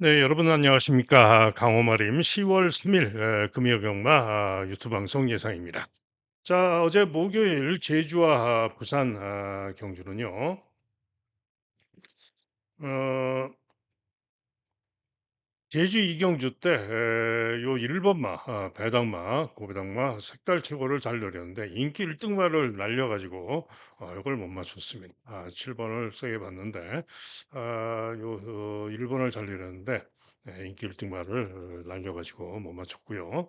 네, 여러분 안녕하십니까. 강호마림 10월 3일 금요경마 유튜브 방송 예상입니다. 자, 어제 목요일 제주와 부산 경주는요. 어, 제주 이경주 때 요 1번마 배당마 고배당마 색달 최고를 잘 노렸는데 인기 1등마를 날려가지고 이걸 못 맞췄습니다. 7번을 세게 봤는데 요 1번을 잘 노렸는데 인기 1등마를 날려가지고 못 맞췄고요.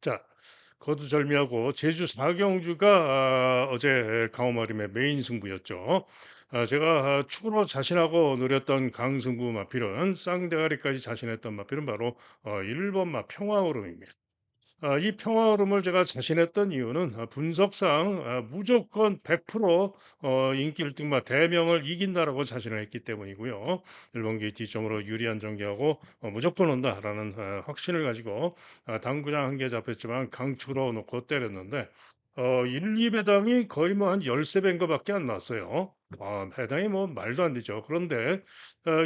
자, 거두절미하고 제주 사경주가 어제 강호마림의 메인 승부였죠. 제가 축으로 자신하고 노렸던 강승부 마필은 쌍대가리까지 자신했던 마필은 바로 1번 마 평화오름입니다. 이 평화오름을 제가 자신했던 이유는 분석상 무조건 100% 인기 1등마 대명을 이긴다라고 자신을 했기 때문이고요. 일본 게이트 점으로 유리한 전개하고 무조건 온다라는 확신을 가지고 당구장 한 개 잡혔지만 강추로 놓고 때렸는데 1, 2배당이 거의 뭐 한 13배인 것밖에 안 났어요. 배당이 뭐 말도 안 되죠. 그런데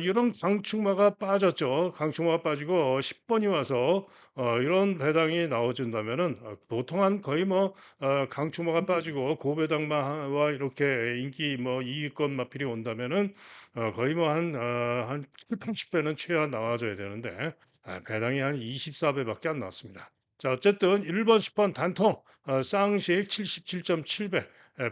이런 강축마가 빠졌죠. 강축마가 빠지고 10번이 와서 이런 배당이 나와준다면은 보통 한 거의 뭐 강추마가 빠지고 고배당마와 이렇게 인기 뭐 이위권 마필이 온다면은 거의 뭐 한 7, 80배는 최하 나와줘야 되는데 배당이 한 24배밖에 안 나왔습니다. 자, 어쨌든 1번, 10번 단통 쌍식 77.7배,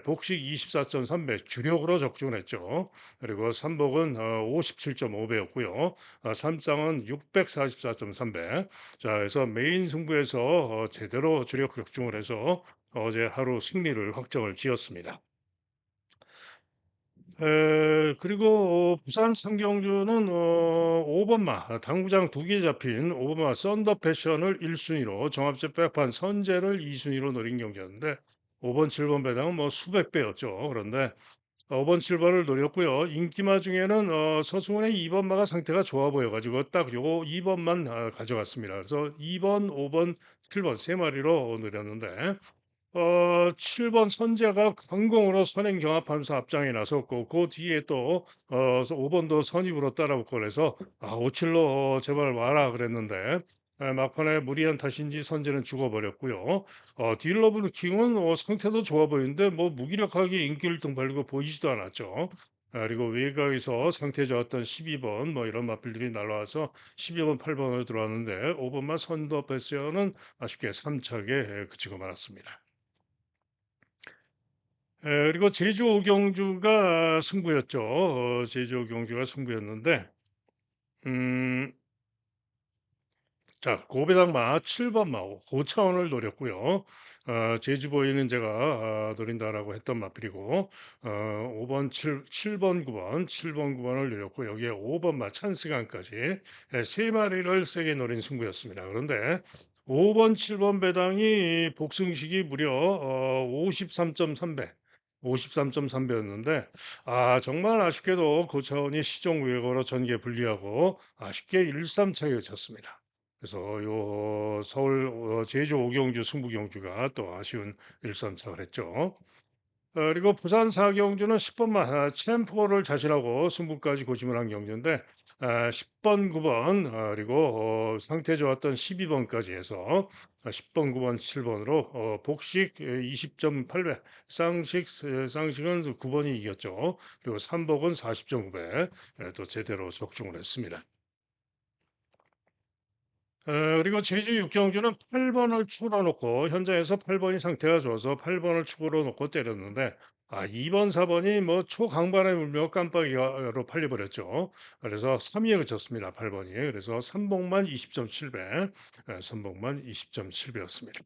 복식 24.3배 주력으로 적중을 했죠. 그리고 삼복은 57.5배였고요. 삼쌍은 644.3배. 자, 그래서 메인 승부에서 제대로 주력 적중을 해서 어제 하루 승리를 확정을 지었습니다. 그리고 부산 삼경주는 5번마 당구장 두 개 잡힌 5번마 썬더 패션을 1순위로 정합제 백판 선제를 2순위로 노린 경기였는데 5번, 7번 배당은 뭐 수백 배였죠. 그런데 5번, 7번을 노렸고요. 인기마 중에는 서승원의 2번마가 상태가 좋아 보여가지고 딱 요거 2번만 가져갔습니다. 그래서 2번, 5번, 7번 세 마리로 노렸는데 7번 선제가 강공으로 선행 경합하면서 앞장에 나섰고 그 뒤에 또 5번도 선입으로 따라붙고 그래서 오칠로 제발 와라 그랬는데 막판에 무리한 탓인지 선제는 죽어버렸고요. 딜러블 킹은 상태도 좋아 보이는데 뭐 무기력하게 인기 1등 벌리고 보이지도 않았죠. 그리고 외곽에서 상태 좋았던 12번 뭐 이런 마필들이 날라와서 12번, 8번으로 들어왔는데 5번만 선더 패스는 아쉽게 3착에 그치고 말았습니다. 그리고 제주 오경주가 승부였죠. 제주 오경주가 승부였는데 음 자 고배당마 7번마 고차원을 노렸고요. 제주보이는 제가 노린다라고 했던 마필이고 5번 7번 9번 7번 9번을 노렸고 여기에 5번마 찬스강까지 세 마리를 세게 노린 승부였습니다. 그런데 5번 7번 배당이 복승식이 무려 53.3배 53.3배였는데 정말 아쉽게도 고차원이 시종 외곽으로 전개 불리하고 아쉽게 1-3차게 쳤습니다. 그래서 요 서울 제주 오경주 승부경주가 또 아쉬운 1-3착을 했죠. 그리고 부산 사경주는 10번만 챔프를 자신하고 승부까지 고심을 한 경주인데 10번, 9번 그리고 상태 좋았던 12번까지 해서 10번, 9번, 7번으로 복식 20.8배, 쌍식은 9번이 이겼죠. 그리고 삼복은 40.9배 또 제대로 적중을 했습니다. 그리고 제주 육경주는 8번을 추가로 놓고 현장에서 8번이 상태가 좋아서 8번을 축으로 놓고 때렸는데 2번, 4번이 뭐 초강반에 물며 깜빡이로 팔려버렸죠. 그래서 3위에 그쳤습니다. 8번이. 그래서 삼복만 20.7배, 삼복만 20.7배였습니다.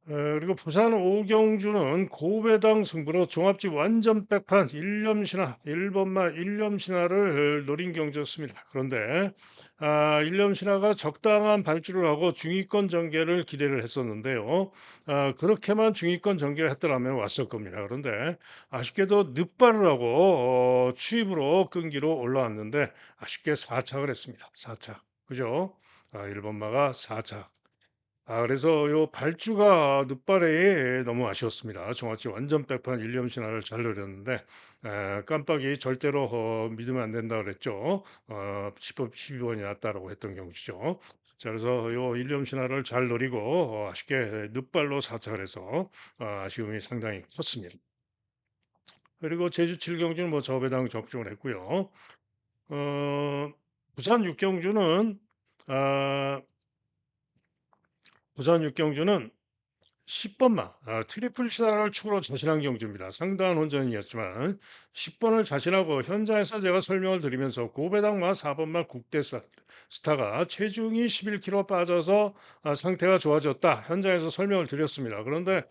그리고 부산 오경주는 고배당 승부로 종합지 완전 백판 일념신화 1번마 일념신화를 노린 경주였습니다. 그런데 일념신화가 적당한 발주를 하고 중위권 전개를 기대를 했었는데요. 그렇게만 중위권 전개를 했더라면 왔을 겁니다. 그런데 아쉽게도 늦발을 하고 추입으로 끈기로 올라왔는데 아쉽게 4착을 했습니다. 4착. 그죠? 1번마가 4착. 그래서 요 발주가 늦발에 너무 아쉬웠습니다. 정확히 완전 백판 일념 신화를 잘 노렸는데 깜빡이 절대로 믿으면 안 된다 그랬죠. 10 번이 낫다라고 했던 경우죠. 자 그래서 요 일념 신화를 잘 노리고 아쉽게 늦발로 사착을 해서 아쉬움이 상당히 컸습니다. 그리고 제주 7경주는 뭐 저배당 적중을 했고요. 어 부산 6경주는 아 부산 6경주는 10 번마 트리플 스타를 축으로 자신한 경주입니다. 상당한 혼전이었지만 10 번을 자신하고 현장에서 제가 설명을 드리면서 고배당마 4 번마 국대 스타가 체중이 11kg 빠져서 상태가 좋아졌다. 현장에서 설명을 드렸습니다. 그런데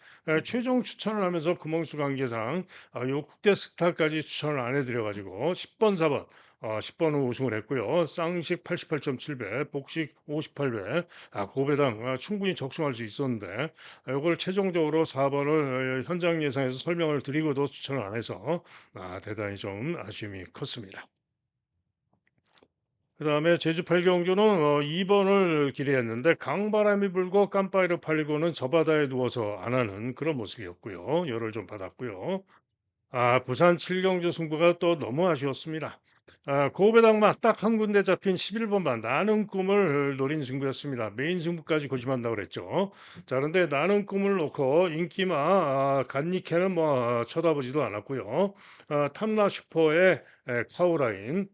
최종 추천을 하면서 금홍수 관계상 요 국대 스타까지 추천을 안 해드려 가지고 10 번, 4번 10번은 우승을 했고요. 쌍식 88.7배, 복식 58배, 고배당 충분히 적중할 수 있었는데 요걸 최종적으로 4 번을 현장 예상에서 설명을 드리고도 추천을 안 해서 대단히 좀 아쉬움이 컸습니다. 그다음에 제주 팔경주는 2 번을 기대했는데 강바람이 불고 깜빡이로 팔리고는 저 바다에 누워서 안 하는 그런 모습이었고요. 열을 좀 받았고요. 부산 칠경주 승부가 또 너무 아쉬웠습니다. 고배당마 딱 한 군데 잡힌 11번만 나는 꿈을 노린 승부였습니다. 메인 승부까지 고심한다고 그랬죠. 자, 그런데 나는 꿈을 놓고 인기마 간니케는 뭐 쳐다보지도 않았고요. 탐라 슈퍼의 카우라인,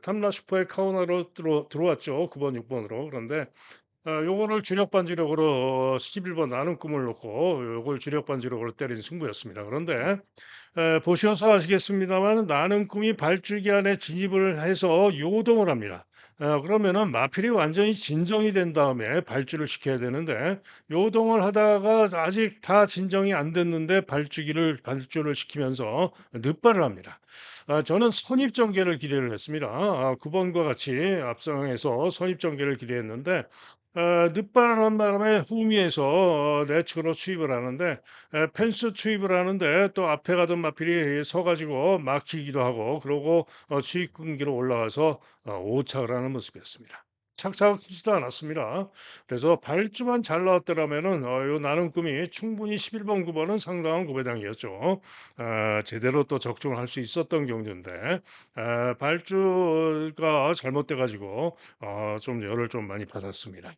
탐라 슈퍼의 카우나로 들어왔죠. 9번, 6번으로. 그런데 요거를 주력 반지력으로 11번 나는 꿈을 놓고 요걸 주력 반지력으로 때린 승부였습니다. 그런데 보셔서 아시겠습니다만 나는 꿈이 발주기 안에 진입을 해서 요동을 합니다. 그러면은 마필이 완전히 진정이 된 다음에 발주를 시켜야 되는데 요동을 하다가 아직 다 진정이 안 됐는데 발주를 시키면서 늦발을 합니다. 저는 선입전개를 기대를 했습니다. 9번과 같이 앞상에서 선입전개를 기대했는데 늦발하는 바람에 후미에서 내측으로 추입을 하는데 펜스 추입을 하는데 또 앞에 가던 마필이 서 가지고 막히기도 하고 그러고 추입 금기로 올라가서 오착을 하는 모습이었습니다. 착착 치지도 않았습니다. 그래서 발주만 잘 나왔더라면은 요 나는 꿈이 충분히 11번, 9번은 상당한 구배당이었죠. 제대로 또 적중을 할 수 있었던 경주인데 발주가 잘못돼 가지고 좀 열을 좀 많이 받았습니다.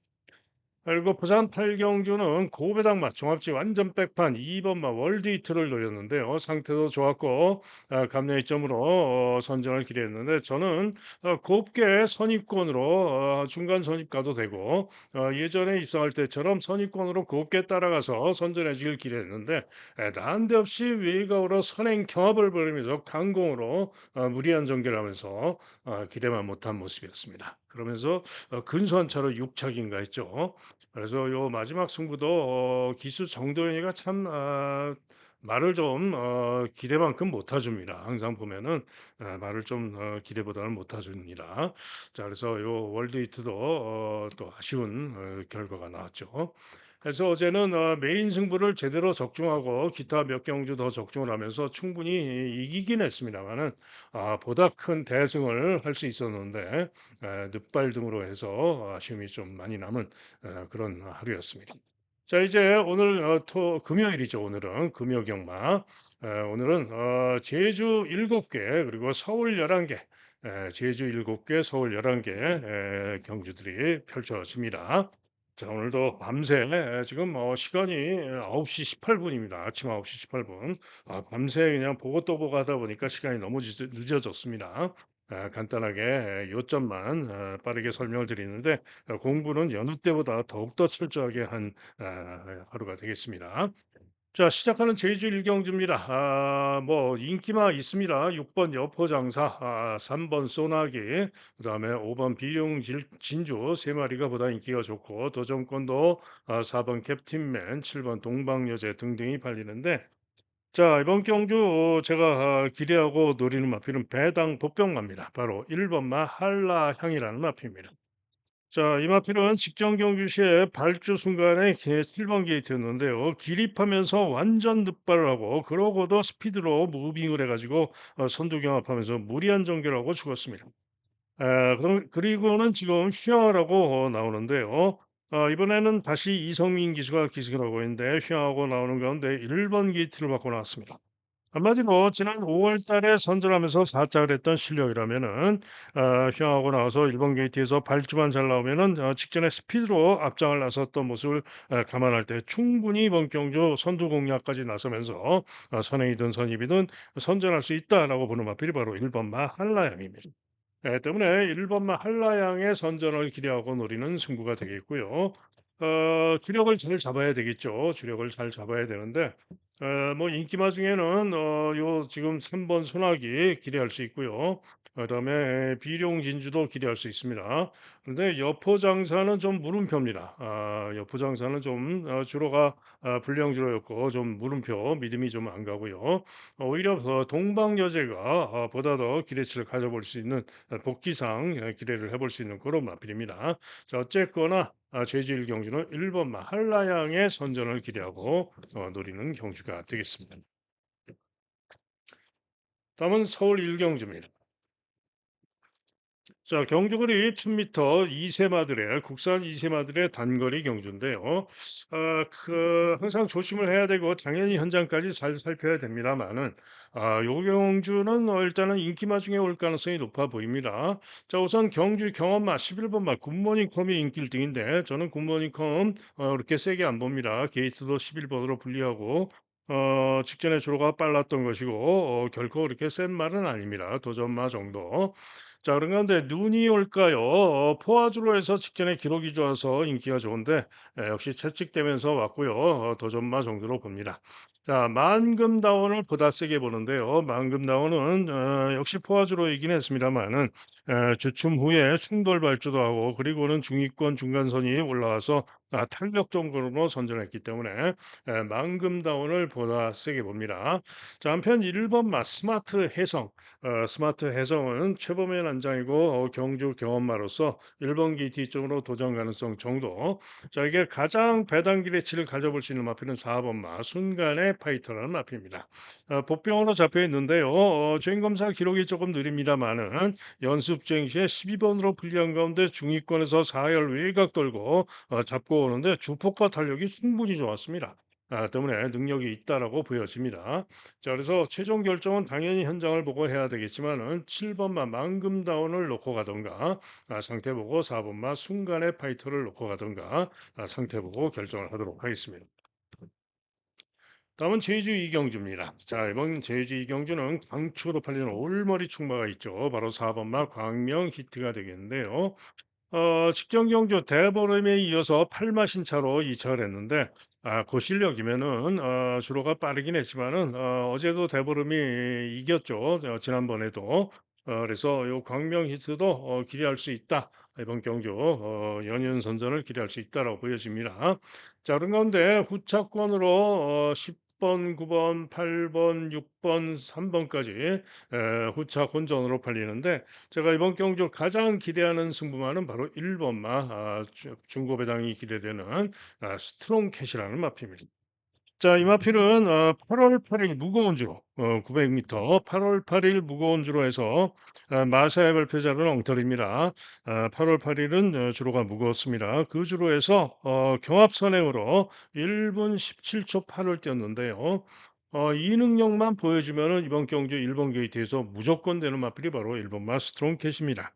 그리고 부산 팔경주는 고배당맛 종합지 완전 백판 2번마 월드히트를 노렸는데요. 상태도 좋았고 감내 2점으로 선정을 기대했는데 저는 곱게 선입권으로 중간 선입 가도 되고 예전에 입성할 때처럼 선입권으로 곱게 따라가서 선전해주길 기대했는데 난데없이 외곽으로 선행 경합을 벌이면서 강공으로 무리한 전개를 하면서 기대만 못한 모습이었습니다. 그러면서 근소한 차로 6착인가 했죠. 그래서 요 마지막 승부도 기수 정도현이가 참 말을 좀 기대만큼 못 타줍니다. 항상 보면은 말을 좀 기대보다는 못 타줍니다. 자 그래서 요 월드히트도 또 아쉬운 결과가 나왔죠. 그래서 어제는 메인 승부를 제대로 적중하고 기타 몇 경주 더 적중을 하면서 충분히 이기긴 했습니다만은 보다 큰 대승을 할 수 있었는데 늦발 등으로 해서 아쉬움이 좀 많이 남은 그런 하루였습니다. 자 이제 오늘 토 금요일이죠. 오늘은 금요경마. 오늘은 제주 7개 그리고 서울 11개 제주 7개 서울 11개 경주들이 펼쳐집니다. 자 오늘도 밤새 지금 시간이 9시 18분입니다. 아침 9시 18분. 밤새 그냥 보고 또 보고 하다 보니까 시간이 너무 늦어졌습니다. 간단하게 요점만 빠르게 설명을 드리는데 공부는 여느 때보다 더욱더 철저하게 한 하루가 되겠습니다. 자 시작하는 제주 일경주입니다. 뭐 인기가 있습니다. 6번 여포장사 3번 소나기 그다음에 5번 비룡 진주 세 마리가 보다 인기가 좋고 도전권도 4번 캡틴맨 7번 동방여제 등등이 팔리는데 자 이번 경주 제가 기대하고 노리는 마필은 배당 복병마입니다. 바로 1 번마 한라향이라는 마필입니다. 자, 이 마필은 직전 경주 시에 발주 순간에 7번 게이트였는데요. 기립하면서 완전 늑발을 하고 그러고도 스피드로 무빙을 해가지고 선두 경합하면서 무리한 전개를 하고 죽었습니다. 그리고는 지금 휴양을 하고 나오는데요. 이번에는 다시 이성민 기수가 기습을 하고 있는데 휘황하고 나오는 가운데 1번 게이트를 받고 나왔습니다. 한마디로 지난 5월 달에 선전하면서 살짝을 했던 실력이라면은 휘황하고 나와서 1번 게이트에서 발주만 잘 나오면은 직전에 스피드로 앞장을 나섰던 모습을 감안할 때 충분히 이번 경주 선두 공략까지 나서면서 선행이든 선입이든 선전할 수 있다라고 보는 마필이 바로 1번 마할라양입니다. 때문에 1번 마할라양의 선전을 기대하고 노리는 승부가 되겠고요. 주력을 잘 잡아야 되겠죠. 주력을 잘 잡아야 되는데 뭐 인기마 중에는 요 지금 3번 소나기 기대할 수 있고요. 그다음에 비룡진주도 기대할 수 있습니다. 그런데 여포장사는 좀 물음표입니다. 여포장사는 좀 주로가 불량주로였고 좀 물음표 믿음이 좀 안 가고요. 오히려 더 동방여제가 보다 더 기대치를 가져볼 수 있는 복귀상 기대를 해볼 수 있는 그런 마필입니다. 자, 어쨌거나 제주일 경주는 1번 한라양의 선전을 기대하고 노리는 경주가 되겠습니다. 다음은 서울 일경주입니다. 자, 경주거리 1000m 이세마들의 국산 이세마들의 단거리 경주인데요. 항상 조심을 해야 되고 당연히 현장까지 잘 살펴야 됩니다만은 요 경주는 일단은 인기마 중에 올 가능성이 높아 보입니다. 자, 우선 경주 경험마 11번 마 굿모닝 컴이 인기 1등인데 저는 굿모닝 컴 그렇게 세게 안 봅니다. 게이트도 11번으로 분리하고 직전에 주로가 빨랐던 것이고 결코 그렇게 센 말은 아닙니다. 도전마 정도. 자, 그런 가운데 눈이 올까요? 포화주로 해서 직전에 기록이 좋아서 인기가 좋은데 역시 채찍되면서 왔고요. 도전마 정도로 봅니다. 자, 만금다운을 보다 세게 보는데요. 만금다운은 역시 포화주로이긴 했습니다만은 주춤 후에 충돌 발주도 하고 그리고는 중위권 중간선이 올라와서 탄력 정도로 선전했기 때문에 만금다운을 보다 세게 봅니다. 자, 한편 1번 마 스마트 해성. 스마트 해성은 최범의 난장이고 경주 경험마로서 1번 게이트 쪽으로 도전 가능성 정도. 자, 이게 가장 배당 기대치를 가져볼 수 있는 마필은 4번 마 순간의 파이터라는 마필입니다. 복병으로 잡혀 있는데요. 주행 검사 기록이 조금 느립니다만은 연습 주행 시에 12번으로 불리한 가운데 중위권에서 4열 외곽 돌고 잡고 오는데 주폭과 탄력이 충분히 좋았습니다. 때문에 능력이 있다라고 보여집니다. 자, 그래서 최종 결정은 당연히 현장을 보고 해야 되겠지만은 7번마 망금다운을 놓고 가던가 상태 보고 4번마 순간의 파이터를 놓고 가던가 상태 보고 결정을 하도록 하겠습니다. 다음은 제주 이경주입니다. 자, 이번 제주 이경주는 강추로 팔리는 올머리 충마가 있죠. 바로 4번마 광명 히트가 되겠는데요. 직전 경주 대보름에 이어서 8마신차로 이착을 했는데 그 실력이면은 주로가 빠르긴 했지만은 어제도 대보름이 이겼죠. 지난번에도. 그래서 요 광명 히트도 기대할 수 있다. 이번 경주 연이은 선전을 기대할 수 있다라고 보여집니다. 자, 그런 가운데 후차권으로 10번, 9번, 8번, 6번, 3번까지 후차 혼전으로 팔리는데 제가 이번 경주 가장 기대하는 승부마는 바로 1번마 중고배당이 기대되는 스트롱캣이라는 마필입니다. 자, 이 마필은 8월 8일 무거운 주로 900m 8월 8일 무거운 주로 해서 마사의 발표자는 엉터리입니다. 8월 8일은 주로가 무거웠습니다. 그 주로 해서 경합 선행으로 1분 17초 8을 뛰었는데요. 이 능력만 보여주면은 이번 경주 1번 게이트에서 무조건 되는 마필이 바로 1번 마 스트롱캣입니다.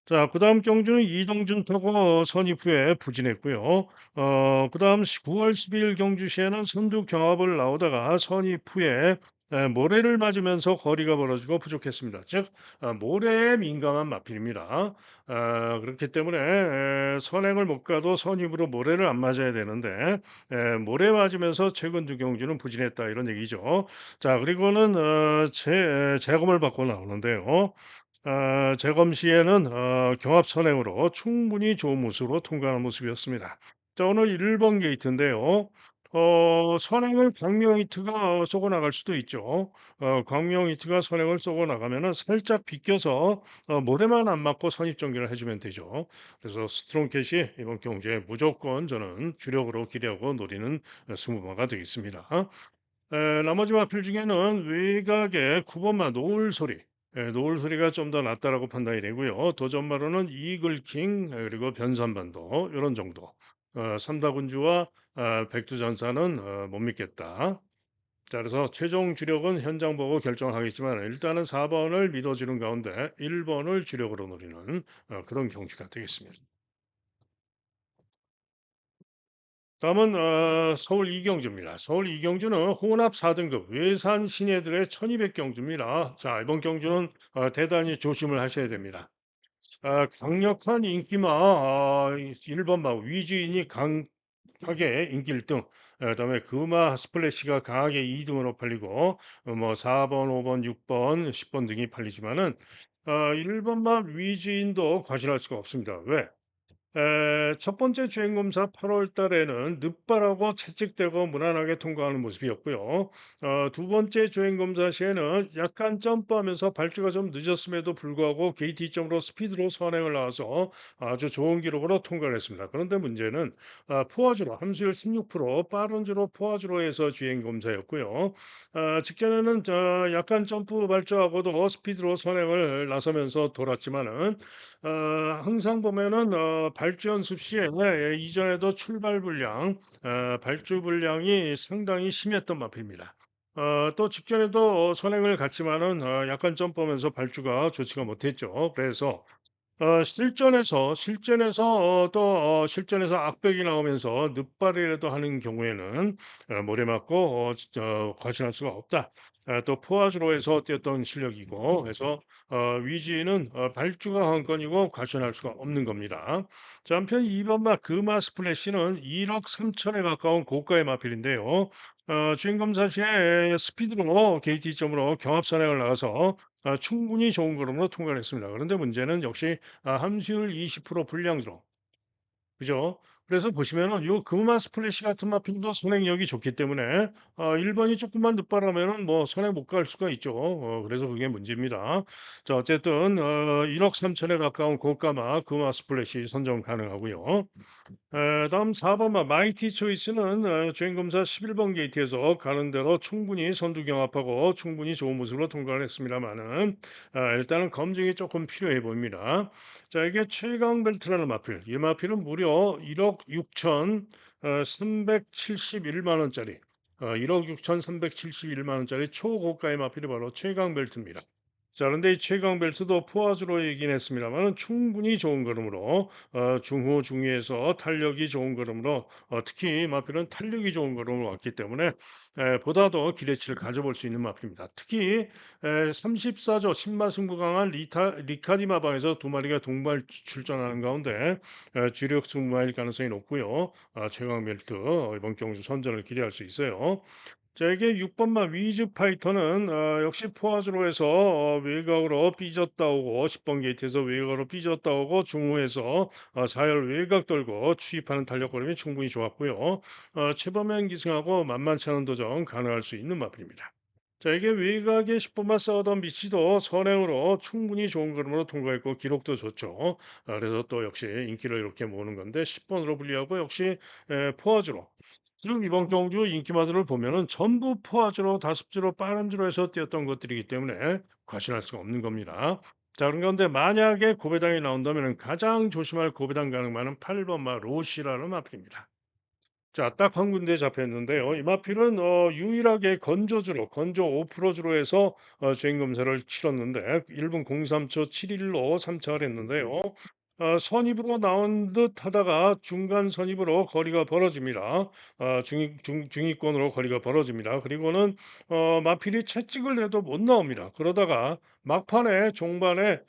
자, 그다음 경주는 이동준 타고 선입 후에 부진했고요. 그다음 9월 12일 경주시에는 선두 경합을 나오다가 선입 후에 모래를 맞으면서 거리가 벌어지고 부족했습니다. 즉 모래에 민감한 마필입니다. 그렇기 때문에 선행을 못 가도 선입으로 모래를 안 맞아야 되는데 모래 맞으면서 최근 두 경주는 부진했다 이런 얘기죠. 자, 그리고는 재검을 받고 나오는데요. 재검 시에는 경합 선행으로 충분히 좋은 모습으로 통과하는 모습이었습니다. 자, 오늘 1번 게이트인데요. 선행을 광명 히트가 쏘고 나갈 수도 있죠. 광명 히트가 선행을 쏘고 나가면은 살짝 비껴서 모래만 안 맞고 선입 전개를 해주면 되죠. 그래서 스트롱캣이 이번 경주에 무조건 저는 주력으로 기대하고 노리는 승부마가 되겠습니다. 나머지 마필 중에는 외곽의 9번마 노을 소리. 노을 소리가 좀 더 낫다라고 판단이 되고요. 도전마로는 이글킹 그리고 변산반도 이런 정도. 삼다군주와 백두전사는 못 믿겠다. 자, 그래서 최종 주력은 현장 보고 결정하겠지만 일단은 4번을 믿어주는 가운데 1번을 주력으로 노리는 그런 경주가 되겠습니다. 다음은 서울 이경주입니다. 서울 이경주는 혼합 4등급 외산 신예들의 1200경주입니다. 자, 이번 경주는 대단히 조심을 하셔야 됩니다. 강력한 인기마 1번마 위주인이 강하게 인기 1등, 그다음에 금화 스플래시가 강하게 2등으로 팔리고 뭐 4번, 5번, 6번, 10번 등이 팔리지만은 1번마 위주인도 과신할 수가 없습니다. 왜? 첫 번째 주행검사 8월 달에는 늦바라고 채찍대고 무난하게 통과하는 모습이었고요. 두 번째 주행검사 시에는 약간 점프하면서 발주가 좀 늦었음에도 불구하고 게이트 이점으로 스피드로 선행을 나와서 아주 좋은 기록으로 통과를 했습니다. 그런데 문제는 포화주로 함수율 16% 빠른 주로 포화주로 해서 주행검사였고요. 직전에는 약간 점프 발주하고도 스피드로 선행을 나서면서 돌았지만은 항상 보면은 발주 연습 시에 이전에도 출발 불량, 발주 불량이 상당히 심했던 마필입니다. 또 직전에도 선행을 갔지만은 약간 점프하면서 발주가 좋지가 못했죠. 그래서 실전에서 악백이 나오면서 늦발이라도 하는 경우에는 모래 맞고 과신할 수가 없다. 또 포화주로 해서 뛰었던 실력이고 그래서 위지는 발주가 한 건이고 과신할 수가 없는 겁니다. 자, 한편 2번마 금화 스플래시는 1억 3천에 가까운 고가의 마필인데요. 주행검사 시에 스피드로 게이트 점으로 경합 선행을 나가서 충분히 좋은 걸음으로 통과를 했습니다. 그런데 문제는 역시 함수율 20% 불량으로 그죠? 그래서 보시면은 요 금마 스플래시 같은 마핀도 선행력이 좋기 때문에 1번이 조금만 늦바라면은 뭐 선행 못 갈 수가 있죠. 그래서 그게 문제입니다. 자, 어쨌든 1억 3천에 가까운 고가마 금마 스플래시 선정 가능하고요. 다음 4번마 마이티 초이스는 주행검사 11번 게이트에서 가는 대로 충분히 선두 경합하고 충분히 좋은 모습으로 통과를 했습니다만은 일단은 검증이 조금 필요해 보입니다. 자, 이게 최강 벨트라는 마필. 이 마필은 무려 1억 6천 371만 원짜리. 1억 6천 371만 원짜리 초고가의 마필이 바로 최강 벨트입니다. 자, 그런데 이 최강 벨트도 포화주로 얘기는 했습니다만 충분히 좋은 걸음으로 중후 중위에서 탄력이 좋은 걸음으로 특히 마필은 탄력이 좋은 걸음으로 왔기 때문에 보다 더 기대치를 가져볼 수 있는 마필입니다. 특히 34조 신마승부 강한 리카디 마방에서 두 마리가 동반 출전하는 가운데 주력 승부일 가능성이 높고요. 최강 벨트 이번 경주 선전을 기대할 수 있어요. 자, 이게 6번마 위즈 파이터는 역시 포화주로 해서 외곽으로 삐졌다 오고 10번 게이트에서 외곽으로 삐졌다 오고 중후에서 4열 외곽 돌고 추입하는 탄력 걸음이 충분히 좋았고요. 최범현 기승하고 만만치 않은 도전 가능할 수 있는 마필입니다. 자, 이게 외곽에 10번만 싸우던 미치도 선행으로 충분히 좋은 걸음으로 통과했고 기록도 좋죠. 그래서 또 역시 인기를 이렇게 모으는 건데 10번으로 분리하고 역시 포화주로 지금 이번 경주 인기마들을 보면은 전부 포화주로 다습주로 빠른주로 해서 뛰었던 것들이기 때문에 과신할 수가 없는 겁니다. 자, 그런 가운데 만약에 고배당이 나온다면 가장 조심할 고배당 가능 많은 8번마 로시라는 마필입니다. 자, 딱 한 군데 잡혔는데요. 이 마필은 유일하게 건조 5%주로 해서 주행 검사를 치렀는데 1분 03초 71로 3차를 했는데요. 선입으로 나온 듯 하다가 중간 선입으로 거리가 벌어집니다. 중위권으로 거리가 벌어집니다. 그리고는 마필이 채찍을 내도 못 나옵니다. 그러다가 막판에 종반에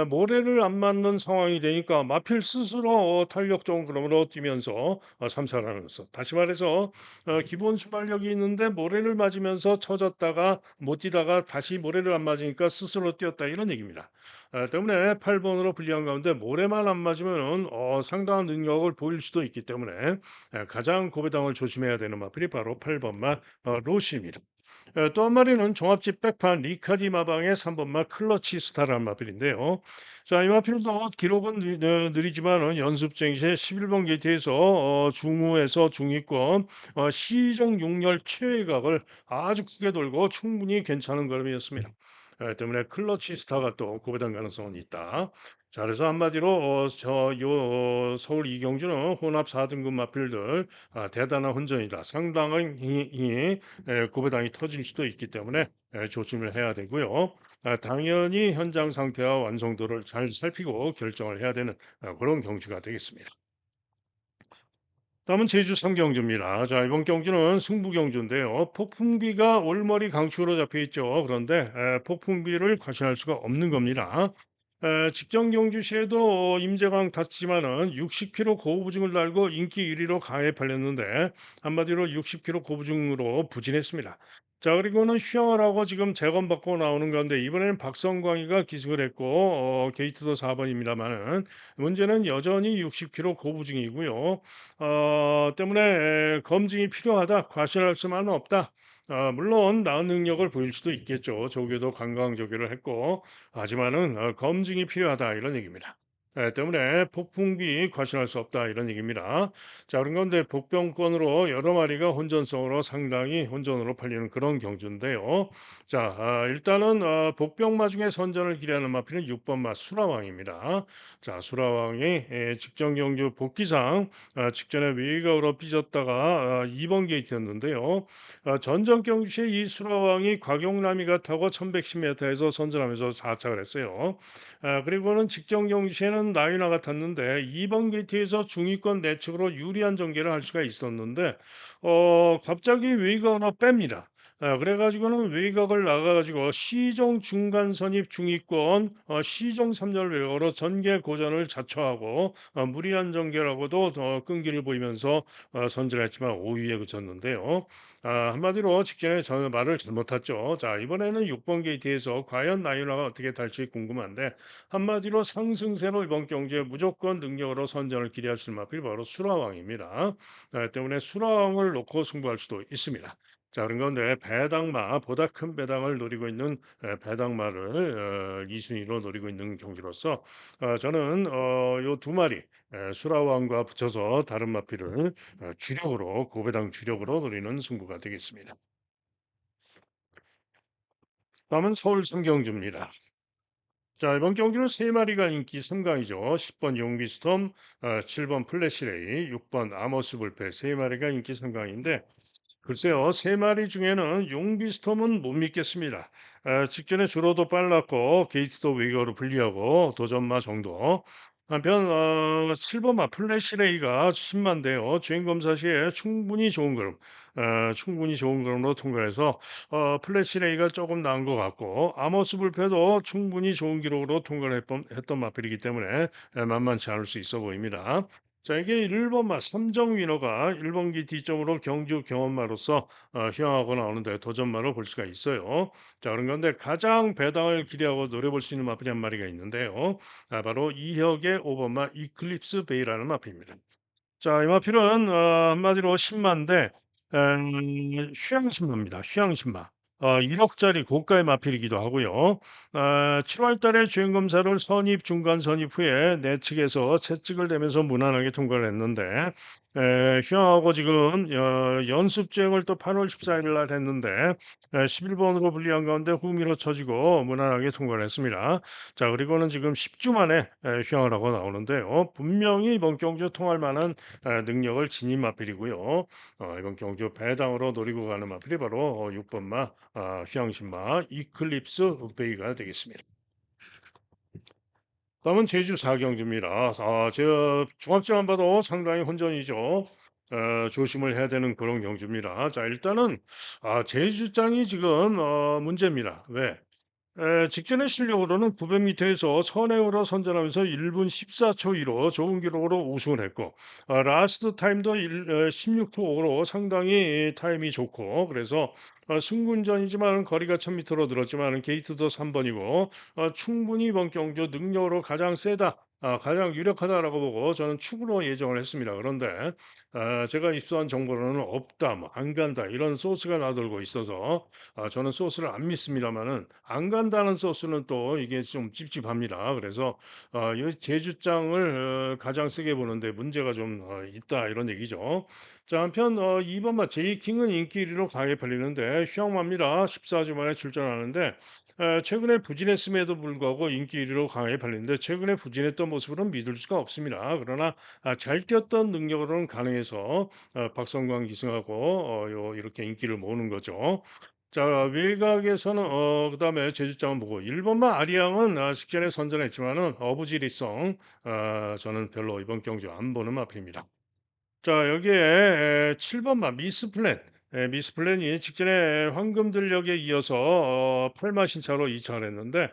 모래를 안 맞는 상황이 되니까 마필 스스로 탄력 좋은 그림으로 뛰면서 3차를 다시 말해서 기본 순발력이 있는데 모래를 맞으면서 처졌다가 못 뛰다가 다시 모래를 안 맞으니까 스스로 뛰었다 이런 얘기입니다. 때문에 8번으로 불리한 가운데 모래만 안 맞으면은 상당한 능력을 보일 수도 있기 때문에 가장 고배당을 조심해야 되는 마필이 바로 8번마 로시입니다. 또 한 마리는 종합집 백판 리카디 마방의 3번마 클러치 스타라는 마필인데요. 자, 이 마필도 기록은 느리지만은 연습 중에 11번 게이트에서 중후에서 중위권 시종 6열 최외각을 아주 크게 돌고 충분히 괜찮은 걸음이었습니다. 때문에 클러치 스타가 또 고배당 가능성은 있다. 자 그래서 한마디로 서울 이경주는 혼합 4 등급 마필들 대단한 혼전이다. 상당한 고배당이 터질 수도 있기 때문에 조심을 해야 되고요. 당연히 현장 상태와 완성도를 잘 살피고 결정을 해야 되는 그런 경주가 되겠습니다. 다음은 제주 삼경주입니다. 자, 이번 경주는 승부 경주인데요. 폭풍비가 올머리 강추로 잡혀 있죠. 그런데 폭풍비를 과시할 수가 없는 겁니다. 직전 경주 시에도 임재강 탔지만은 60km 고부중을 달고 인기 1위로 강에 팔렸는데 한마디로 60km 고부중으로 부진했습니다. 자, 그리고는 휴양을 하고 지금 재검받고 나오는 가운데 이번에는 박성광이가 기승을 했고 게이트도 4번입니다만은 문제는 여전히 60km 고부중이고요. 때문에 검증이 필요하다. 과신할 수만은 없다. 물론 나은 능력을 보일 수도 있겠죠. 조교도 관광 조교를 했고 하지만은 검증이 필요하다 이런 얘기입니다. 때문에 폭풍비 과신할 수 없다 이런 얘기입니다. 자, 그런 건데 복병권으로 여러 마리가 혼전성으로 상당히 혼전으로 팔리는 그런 경주인데요. 자, 일단은 복병마 중에 선전을 기대하는 마필은 6번 마 수라왕입니다. 자, 수라왕이 직전 경주 복귀상 직전에 외곽으로 삐졌다가 2번 게이트였는데요. 전전 경주시에 이 수라왕이 곽용남이가 타고 1110m에서 선전하면서 4착을 했어요. 그리고는 직전 경주시에는 나윤아가 탔는데 2번 게이트에서 중위권 내측으로 유리한 전개를 할 수가 있었는데 갑자기 외곽으로 뺍니다. 그래가지고는 외곽을 나가가지고 시종 중간 선입 중위권 시종 3절 외곽으로 전개 고전을 자초하고 무리한 전개라고도 끈기를 보이면서 선전했지만 5위에 그쳤는데요. 한마디로 직전에 저는 말을 잘못 탔죠. 자, 이번에는 6번 게이트에서 과연 나윤아가 어떻게 탈지 궁금한데 한마디로 상승세로 이번 경주에 무조건 능력으로 선전을 기대할 수 있는 마필이 바로 수라왕입니다. 때문에 수라왕을 놓고 승부할 수도 있습니다. 자, 그런 가운데 배당마 보다 큰 배당을 노리고 있는 배당마를 2순위로 노리고 있는 경기로서 저는 요 두 마리 수라왕과 붙여서 다른 마필을 주력으로 고배당 주력으로 노리는 승부가 되겠습니다. 다음은 서울 삼경주입니다. 자, 이번 경기는 세 마리가 인기 3강이죠. 10번 용비스톰, 7번 플래시레이, 6번 아모스 불패 세 마리가 인기 3강인데 글쎄요, 세 마리 중에는 용비스톰은 못 믿겠습니다. 직전에 주로도 빨랐고 게이트도 외곽으로 불리하고 도전마 정도. 한편 7번마 플래시레이가 신만데요. 주행 검사 시에 충분히 좋은 걸음으로 통과해서 플래시레이가 조금 나은 것 같고 아모스 불패도 충분히 좋은 기록으로 통과를 했던 마필이기 때문에 만만치 않을 수 있어 보입니다. 자, 이게 1번마 삼정 위너가 1번기 뒷점으로 경주 경험마로서 휴양하고 나오는데 도전마로 볼 수가 있어요. 자, 그런 건데 가장 배당을 기대하고 노려볼 수 있는 마필이 한 마리가 있는데요. 바로 이혁의 5번마 이클립스 베이라는 마필입니다. 자, 이 마필은 한마디로 신마인데 휴양신마입니다. 휴양신마. 1억짜리 고가의 마필이기도 하고요. 7월 달에 주행 검사를 선입, 중간 선입 후에 내측에서 채찍을 대면서 무난하게 통과를 했는데 휴양하고 지금 연습 주행을 또 8월 14일 날 했는데 11번으로 불리한 가운데 후미로 쳐지고 무난하게 통과를 했습니다. 자, 그리고는 지금 10주 만에 휴양을 하고 나오는데요. 분명히 이번 경주 통할 만한 능력을 지닌 마필이고요. 이번 경주 배당으로 노리고 가는 마필이 바로 6번마 휴양신마 이클립스 베이가 되겠습니다. 다음은 제주 4경주입니다. 저 종합점만 봐도 상당히 혼전이죠. 조심을 해야 되는 그런 경주입니다. 자, 일단은 제주장이 지금 문제입니다. 왜? 직전의 실력으로는 900m에서 선행으로 선전하면서 1분 14초 2로 좋은 기록으로 우승을 했고 라스트 타임도 16초 5로 상당히 타임이 좋고 그래서 승군전이지만 거리가 1000m로 늘었지만 게이트도 3번이고 충분히 이번 경주 능력으로 가장 세다. 가장 유력하다라고 보고 저는 축으로 예정을 했습니다. 그런데 제가 입수한 정보로는 없다, 뭐 안 간다 이런 소스가 나돌고 있어서 저는 소스를 안 믿습니다만은 안 간다는 소스는 또 이게 좀 찝찝합니다. 그래서 이 제주장을 가장 세게 보는데 문제가 좀 있다 이런 얘기죠. 자, 한편 이번만 제이킹은 인기 1위로 강하게 팔리는데 슈앙마입니다. 14주 만에 출전하는데 최근에 부진했음에도 불구하고 인기 1위로 강하게 팔리는데 최근에 부진했던 모습으로는 믿을 수가 없습니다. 그러나 잘 뛰었던 능력으로는 가능해서 박성광 기승하고 이렇게 인기를 모으는 거죠. 자, 외곽에서는 그다음에 제주장은 보고 1번마 아리앙은 직전에 선전했지만은 어부지리성 저는 별로 이번 경주 안 보는 마필입니다. 자, 여기에 7번마 미스플랜. 미스플랜이 직전에 황금들녘에 이어서 8마 신차로 이착을 했는데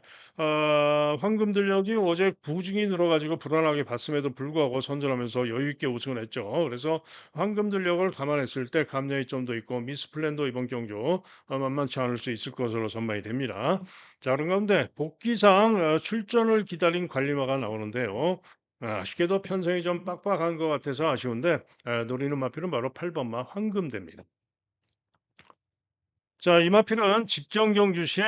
황금들녘이 어제 부중이 늘어가지고 불안하게 봤음에도 불구하고 선전하면서 여유 있게 우승을 했죠. 그래서 황금들녘을 감안했을 때 감량이 좀 더 있고 미스플랜도 이번 경주 만만치 않을 수 있을 것으로 전망이 됩니다. 자, 그런 가운데 복귀상 출전을 기다린 관리마가 나오는데요. 아쉽게도 편성이 좀 빡빡한 것 같아서 아쉬운데 노리는 마필은 바로 8번마 황금대입니다. 자, 이 마필은 직전 경주 시에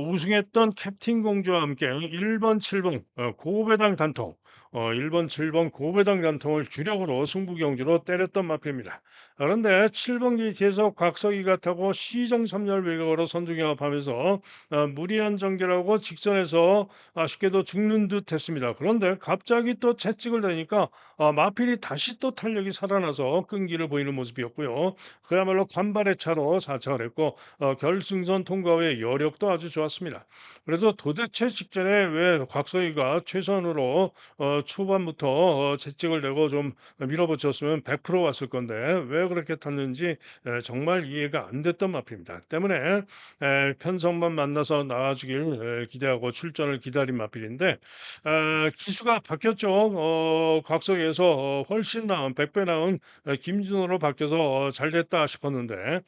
우승했던 캡틴 공주와 함께 1번, 7번 고배당 단통, 1번, 7번 고배당 단통을 주력으로 승부 경주로 때렸던 마필입니다. 그런데 7번 게이트에서 곽석이가 타고 시정 3열 외곽으로 선두 경합하면서 무리한 전개라고 직선에서 아쉽게도 죽는 듯 했습니다. 그런데 갑자기 또 채찍을 대니까 마필이 다시 또 탄력이 살아나서 끈기를 보이는 모습이었고요. 그야말로 간발의 차로 사착을 했고 결승선 통과 후의 여력도 아주 좋았습니다. 그래서 도대체 직전에 왜 곽서희가 최선으로 초반부터 채찍을 내고 좀 밀어붙였으면 100% 왔을 건데 왜 그렇게 탔는지 정말 이해가 안 됐던 마필입니다. 때문에 편성만 만나서 나와주길 기대하고 출전을 기다린 마필인데 기수가 바뀌었죠. 곽서희에서 훨씬 나은 100배 나은 김준호로 바뀌어서 잘 됐다 싶었는데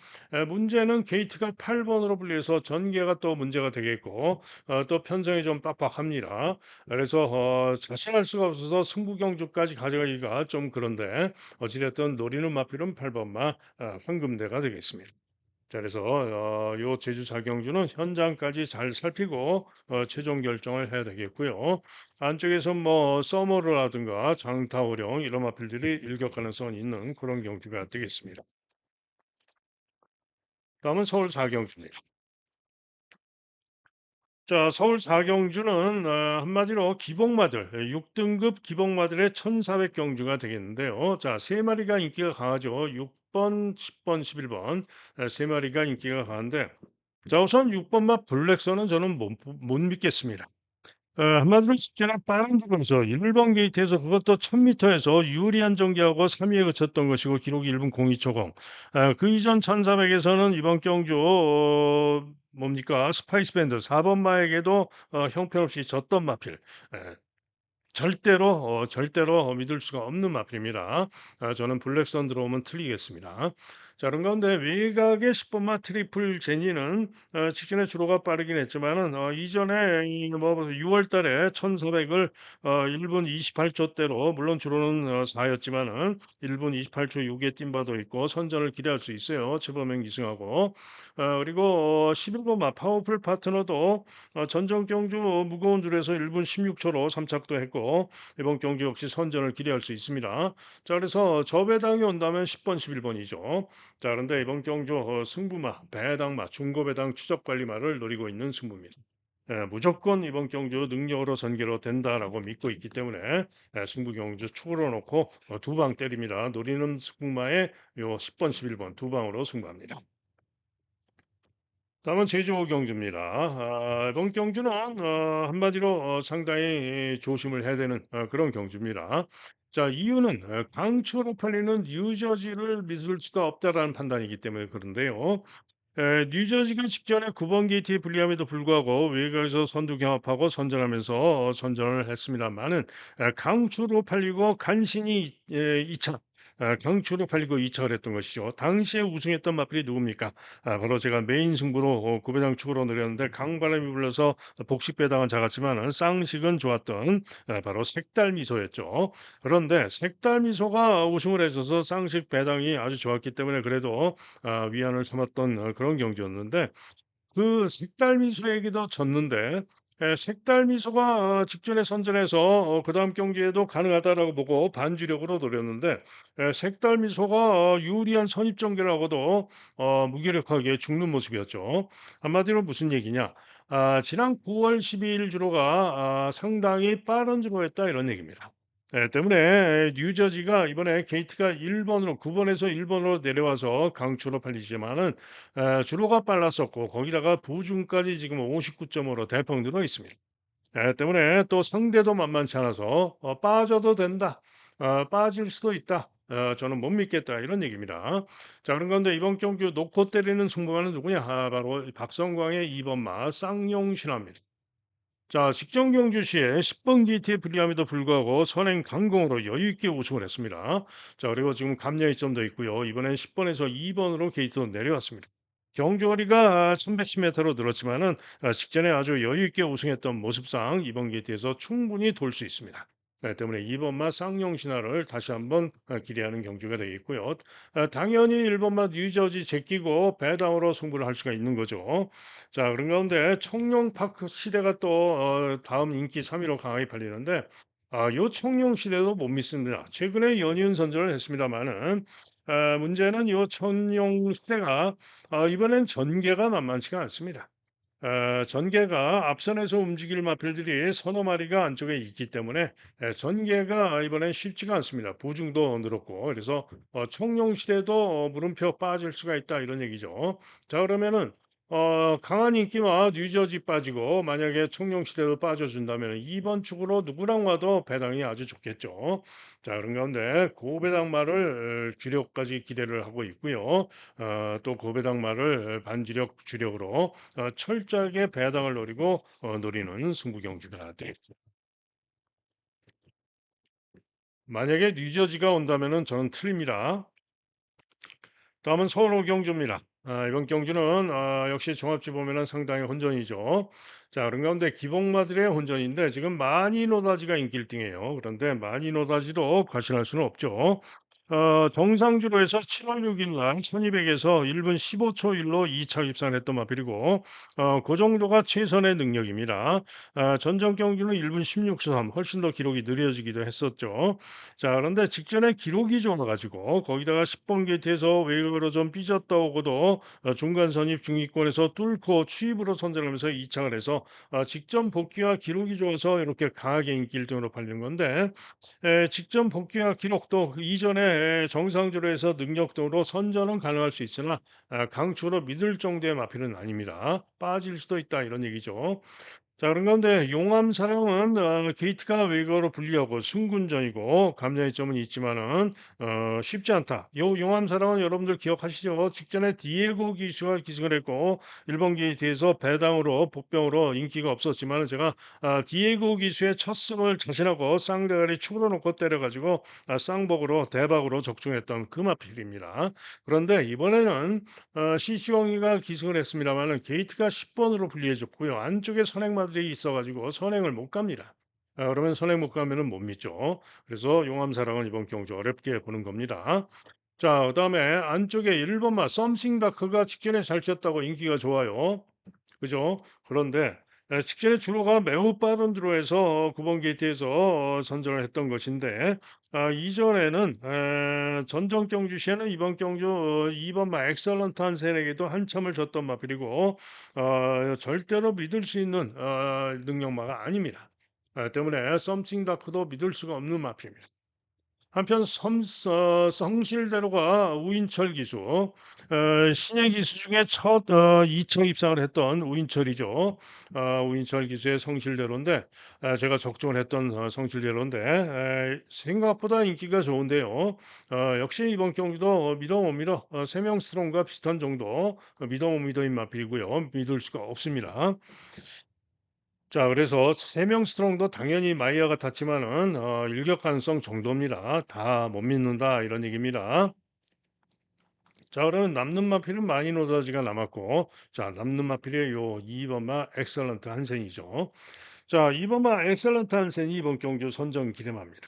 문제는 게이트가 8번으로 분리해서 전개가 또 문제가 되겠고 또 편성이 좀 빡빡합니다. 그래서 자신할 수가 없어서 승부 경주까지 가져가기가 좀 그런데 어찌됐든 노리는 마필은 8번마 황금대가 되겠습니다. 자, 그래서 요 제주 사경주는 현장까지 잘 살피고 최종 결정을 해야 되겠고요. 안쪽에서 뭐 서머르라든가 장타오령 이런 마필들이 일격 가능성이 있는 그런 경주가 되겠습니다. 다음은 서울 사경주입니다. 자, 서울 사경주는 한마디로 기복마들 6등급 기복마들의 1,400 경주가 되겠는데요. 자, 세 마리가 인기가 강하죠. 6번, 10번, 11번 세 마리가 인기가 강한데 자, 우선 6번마 블랙선은 저는 못 믿겠습니다. 한마디로 직전에 빠른 구간에서 1번 게이트에서 그것도 1000m에서 유리한 전개하고 3위에 그쳤던 것이고 기록이 1분 02초공. 그 이전 1400에서는 이번 경주 뭡니까 스파이스 밴드 4번 마에게도 형편없이 졌던 마필. 절대로 믿을 수가 없는 마필입니다. 저는 블랙선 들어오면 틀리겠습니다. 자, 그런 가운데 외곽의 10번마 트리플 제니는 직전에 주로가 빠르긴 했지만은 이전에 뭐 6월 달에 1,400을 1분 28초대로 물론 주로는 4였지만은 1분 28초 6에 뛴 바도 있고 선전을 기대할 수 있어요. 최범행 기승하고. 그리고 11번마 파워풀 파트너도 전정 경주 무거운 줄에서 1분 16초로 3착도 했고 이번 경주 역시 선전을 기대할 수 있습니다. 자, 그래서 저배당이 온다면 10번, 11번이죠. 자, 그런데 이번 경주 승부마, 배당마, 중고배당 추적관리마를 노리고 있는 승부입니다. 무조건 이번 경주 능력으로 전개로 된다라고 믿고 있기 때문에 승부 경주 축으로 놓고 두 방 때립니다. 노리는 승부마에 요 10번, 11번 두 방으로 승부합니다. 다음은 제주호 경주입니다. 이번 경주는 한마디로 상당히 조심을 해야 되는 그런 경주입니다. 자, 이유는 강추로 팔리는 뉴저지를 믿을 수가 없다라는 판단이기 때문에 그런데요. 뉴저지가 직전에 9번 게이트에 불리함에도 불구하고 외곽에서 선두 경합하고 선전하면서 선전을 했습니다만은 강추로 팔리고 간신히 2차 강추로 팔리고 2차를 했던 것이죠. 당시에 우승했던 마필이 누굽니까? 바로 제가 메인 승부로 구배당 축으로 노렸는데 강바람이 불려서 복식 배당은 작았지만은 쌍식은 좋았던 바로 색달미소였죠. 그런데 색달미소가 우승을 해줘서 쌍식 배당이 아주 좋았기 때문에 그래도 위안을 삼았던 그런 경기였는데 그 색달미소에게도 졌는데 색달 미소가 직전에 선전해서 그다음 경기에도 가능하다라고 보고 반주력으로 노렸는데 색달 미소가 유리한 선입 전개라고도 무기력하게 죽는 모습이었죠. 한마디로 무슨 얘기냐? 지난 9월 12일 주로가 상당히 빠른 주로였다 이런 얘기입니다. 때문에 뉴저지가 이번에 게이트가 1번으로 9번에서 1번으로 내려와서 강추로 팔리지만은 주로가 빨랐었고 거기다가 부중까지 지금 59점으로 대폭 늘어 있습니다. 때문에 또 상대도 만만치 않아서 빠져도 된다. 빠질 수도 있다. 저는 못 믿겠다. 이런 얘기입니다. 자, 그런 건데 이번 경주 놓고 때리는 승부가는 누구냐? 바로 이 박성광의 2번마 쌍용신화입니다. 자, 직전 경주 시에 10번 게이트에 불리함에도 불구하고 선행 강공으로 여유 있게 우승을 했습니다. 자, 그리고 지금 감량이 좀 더 있고요. 이번엔 10번에서 2번으로 게이트로 내려왔습니다. 경주 거리가 1110m로 늘었지만은 직전에 아주 여유 있게 우승했던 모습상 이번 게이트에서 충분히 돌 수 있습니다. 때문에 2번마 쌍용신화를 다시 한번 기대하는 경주가 되겠고요. 당연히 1번마 뉴저지 제끼고 배당으로 승부를 할 수가 있는 거죠. 자, 그런 가운데 청룡파크 시대가 또 다음 인기 3 위로 강하게 팔리는데 요 청룡 시대도 못 믿습니다. 최근에 연이은 선전을 했습니다마는 문제는 요 청룡 시대가 이번엔 전개가 만만치가 않습니다. 전개가 앞선에서 움직일 마필들이 서너 마리가 안쪽에 있기 때문에 전개가 이번엔 쉽지가 않습니다. 부중도 늘었고 그래서 청룡 시대도 물음표 빠질 수가 있다 이런 얘기죠. 자, 그러면은 강한 인기와 뉴저지 빠지고 만약에 청룡 시대도 빠져준다면 2번 축으로 누구랑 와도 배당이 아주 좋겠죠. 자, 그런 가운데 고배당마를 주력까지 기대를 하고 있고요. 또 고배당마를 반주력 주력으로 철저하게 배당을 노리고 노리는 승부 경주가 되겠죠. 만약에 뉴저지가 온다면은 저는 틀립니다. 다음은 서울 경주입니다. 이번 경주는 역시 종합지 보면은 상당히 혼전이죠. 자, 그런 가운데 기복마들의 혼전인데 지금 마니노다지가 인기 1등이에요. 그런데 마니노다지도 과신할 수는 없죠. 정상주로 해서 7월 6일 날 1200에서 1분 15초 1로 2차 입상했던 마필이고 그 정도가 최선의 능력입니다. 전정 경주는 1분 16초 3 훨씬 더 기록이 느려지기도 했었죠. 자, 그런데 직전에 기록이 좋아 가지고 거기다가 10번 게이트에서 외곽으로 좀 삐졌다 오고도 중간 선입 중위권에서 뚫고 추입으로 선전하면서 2착을 해서 직전 복귀와 기록이 좋아서 이렇게 강하게 인기 1등으로 팔리는 건데 직전 복귀와 기록도 그 이전에 정상주로 해서 능력도로 선전은 가능할 수 있으나 강추로 믿을 정도의 마필은 아닙니다. 빠질 수도 있다 이런 얘기죠. 자, 그런 가운데 용암 사령은 게이트가 외곽으로 불리하고 승군전이고 감량의 점은 있지만은 쉽지 않다. 요 용암 사령은 여러분들 기억하시죠? 직전에 디에고 기수가 기승을 했고 일본 게이트에서 배당으로 복병으로 인기가 없었지만은 제가 디에고 기수의 첫 승을 자신하고 쌍대가리 축으로 놓고 때려가지고 쌍복으로 대박으로 적중했던 그 마필입니다. 그런데 이번에는 시시엉이가 기승을 했습니다마는 게이트가 10번으로 분리해줬고요. 안쪽에 선행마들이 있어가지고 선행을 못 갑니다. 그러면 선행 못 가면은 못 믿죠. 그래서 용암사랑은 이번 경주 어렵게 보는 겁니다. 자, 그다음에 안쪽에 1번마 썸씽다크가 직전에 잘 쳤다고 인기가 좋아요. 그죠? 그런데 직전에 주로가 매우 빠른 주로에서 9번 게이트에서 선전을 했던 것인데 이전에는 전정 경주 시에는 이번 경주 2번 마 엑설런트한 세력에도 한참을 졌던 마필이고 절대로 믿을 수 있는 능력마가 아닙니다. 때문에 썸씽 다크도 믿을 수가 없는 마필입니다. 한편 성실대로가 우인철 기수, 신예 기수 중에 첫 2차 입상을 했던 우인철이죠. 우인철 기수의 성실대로인데 제가 적중을 했던 성실대로인데 생각보다 인기가 좋은데요. 역시 이번 경기도 믿어 못 믿어 3명 스트롱과 비슷한 정도 믿어 못 믿어인 마필이고요. 믿을 수가 없습니다. 자, 그래서 3명 스트롱도 당연히 마이어 같았지만은 일격 가능성 정도입니다. 다 못 믿는다 이런 얘기입니다. 자, 그러면 남는 마필은 마이노다지가 남았고 자, 남는 마필이 요 2번마 엑셀런트 한센이죠. 자, 2번마 엑셀런트 한센이 이번 경주 선정 기대마입니다.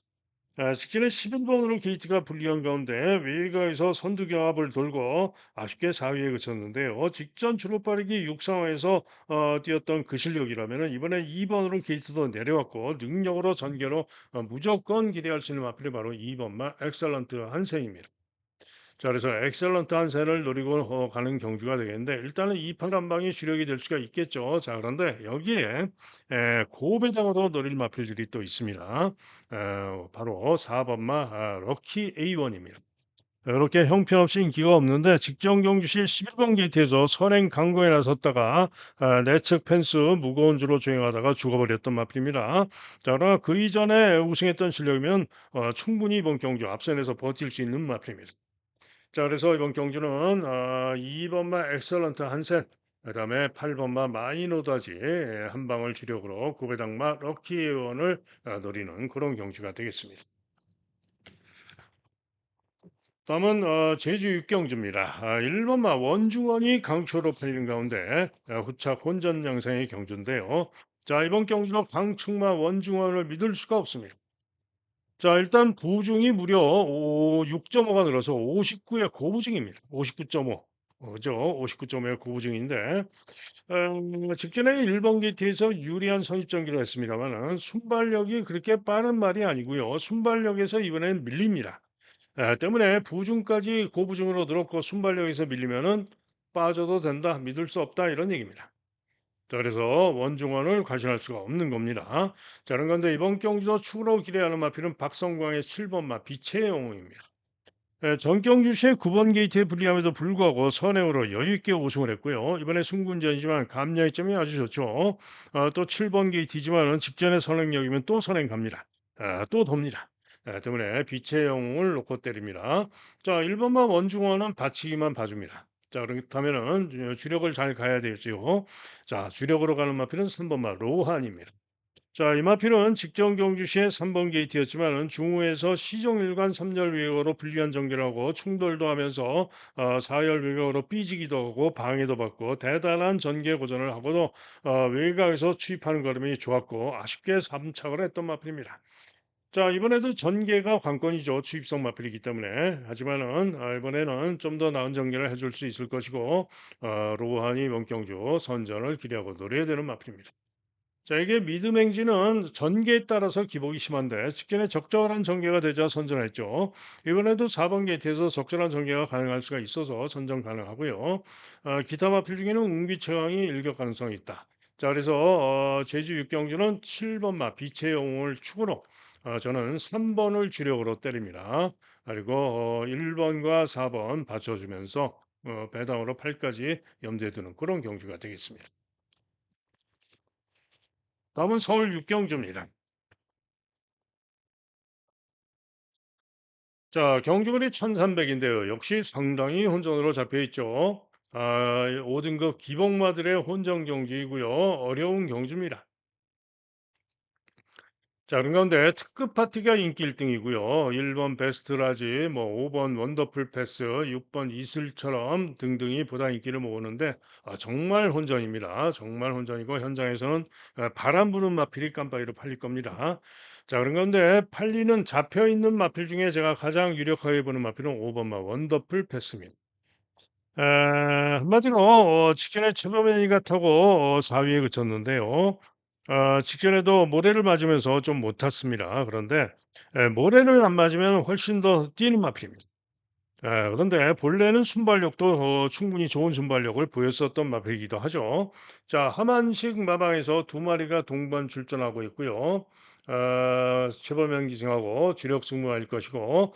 직진에 11번으로 게이트가 불리한 가운데 외곽에서 선두 경합을 돌고 아쉽게 4위에 그쳤는데요. 직전 주로 빠르기 6상황에서 뛰었던 그 실력이라면 이번에 2번으로 게이트도 내려왔고 능력으로 전개로 무조건 기대할 수 있는 마필이 바로 2번마 엑셀런트 한센입니다. 자, 그래서 엑셀런트 한센을 노리고 가는 경주가 되겠는데 일단은 이 파란방이 주력이 될 수가 있겠죠. 자, 그런데 여기에 고배당으로 노릴 마필들이 또 있습니다. 바로 4번마 럭키 A1입니다. 이렇게 형편없이 인기가 없는데 직전 경주 시 11번 게이트에서 선행 강공에 나섰다가 내측 펜스 무거운 주로 주행하다가 죽어버렸던 마필입니다. 자, 그러나 그 이전에 우승했던 실력이면 충분히 이번 경주 앞선에서 버틸 수 있는 마필입니다. 자, 그래서 이번 경주는 2번마 엑셀런트 한셋, 그다음에 8번마 마이노다지 한 방을 주력으로 구배당마 럭키원을 노리는 그런 경주가 되겠습니다. 다음은 제주 육경주입니다. 1번마 원중원이 강초로 팔리는 가운데 후착 혼전 양상의 경주인데요. 자, 이번 경주는 강충마 원중원을 믿을 수가 없습니다. 자, 일단 부중이 무려 6.5가 늘어서 59의 고부중입니다. 59.5. 그죠? 59.5의 고부중인데 직전에 1번 게이트에서 유리한 선입전기를 했습니다만은 순발력이 그렇게 빠른 말이 아니고요. 순발력에서 이번엔 밀립니다. 때문에 부중까지 고부중으로 늘었고 순발력에서 밀리면은 빠져도 된다, 믿을 수 없다 이런 얘기입니다. 자, 그래서 원중원을 과신할 수가 없는 겁니다. 자, 그런데 이번 경기도 축으로 기대하는 마필은 박성광의 7번 마 빛의 영웅입니다. 전경주 시의 9번 게이트에 불리함에도 불구하고 선행으로 여유 있게 우승을 했고요. 이번에 승군전이지만 감량점이 아주 좋죠. 또 7번 게이트지만은 직전에 선행력이면 또 선행 갑니다. 또 돕니다. 때문에 빛의 영웅을 놓고 때립니다. 자, 1번만 원중원은 받치기만 봐줍니다. 자, 그렇다면은 주력을 잘 가야 되죠. 자, 주력으로 가는 마필은 3번마 로한입니다. 자, 이마필은 직전 경주 시에 3번 게이트였지만은 중후에서 시종일관 3열 외곽으로 불리한 전개를 하고 충돌도 하면서 4열 외곽으로 삐지기도 하고 방해도 받고 대단한 전개 고전을 하고도 외곽에서 추입하는 걸음이 좋았고 아쉽게 3착을 했던 마필입니다. 자, 이번에도 전개가 관건이죠. 추입성 마필이기 때문에. 하지만은 이번에는 좀 더 나은 전개를 해줄 수 있을 것이고 로하니 원경주 선전을 기대하고 노려야 되는 마필입니다. 자, 이게 미드 맹지는 전개에 따라서 기복이 심한데 직전에 적절한 전개가 되자 선전했죠. 이번에도 4번 게이트에서 적절한 전개가 가능할 수가 있어서 선전 가능하고요. 기타 마필 중에는 웅비체왕이 일격 가능성이 있다. 자, 그래서 제주 육경주는 7번 마 빛의 영웅을 축으로 저는 3번을 주력으로 때립니다. 그리고 1번과 4번 받쳐주면서 배당으로 8까지 염두에 두는 그런 경주가 되겠습니다. 다음은 서울 육경주입니다. 자, 경주거리 1300인데요. 역시 상당히 혼전으로 잡혀 있죠. 5등급 기복마들의 혼전 경주이고요. 어려운 경주입니다. 자, 그런 가운데 특급 파티가 인기 1등이고요. 1번 베스트라지, 뭐 5번 원더풀 패스, 6번 이슬처럼 등등이 보다 인기를 모으는데 정말 혼전입니다. 정말 혼전이고 현장에서는 바람 부는 마필이 깜빡이로 팔릴 겁니다. 자, 그런 가운데 팔리는 잡혀 있는 마필 중에 제가 가장 유력하게 보는 마필은 5번마 원더풀 패스입니다. 한마디로 직전에 최범현이가 타고 4위에 그쳤는데요. 직전에도 모래를 맞으면서 좀 못 탔습니다. 그런데 모래를 안 맞으면 훨씬 더 뛰는 마필입니다. 그런데 본래는 순발력도 충분히 좋은 순발력을 보였었던 마필이기도 하죠. 자, 하만식 마방에서 두 마리가 동반 출전하고 있고요. 최범현 기생하고 주력 승무할 것이고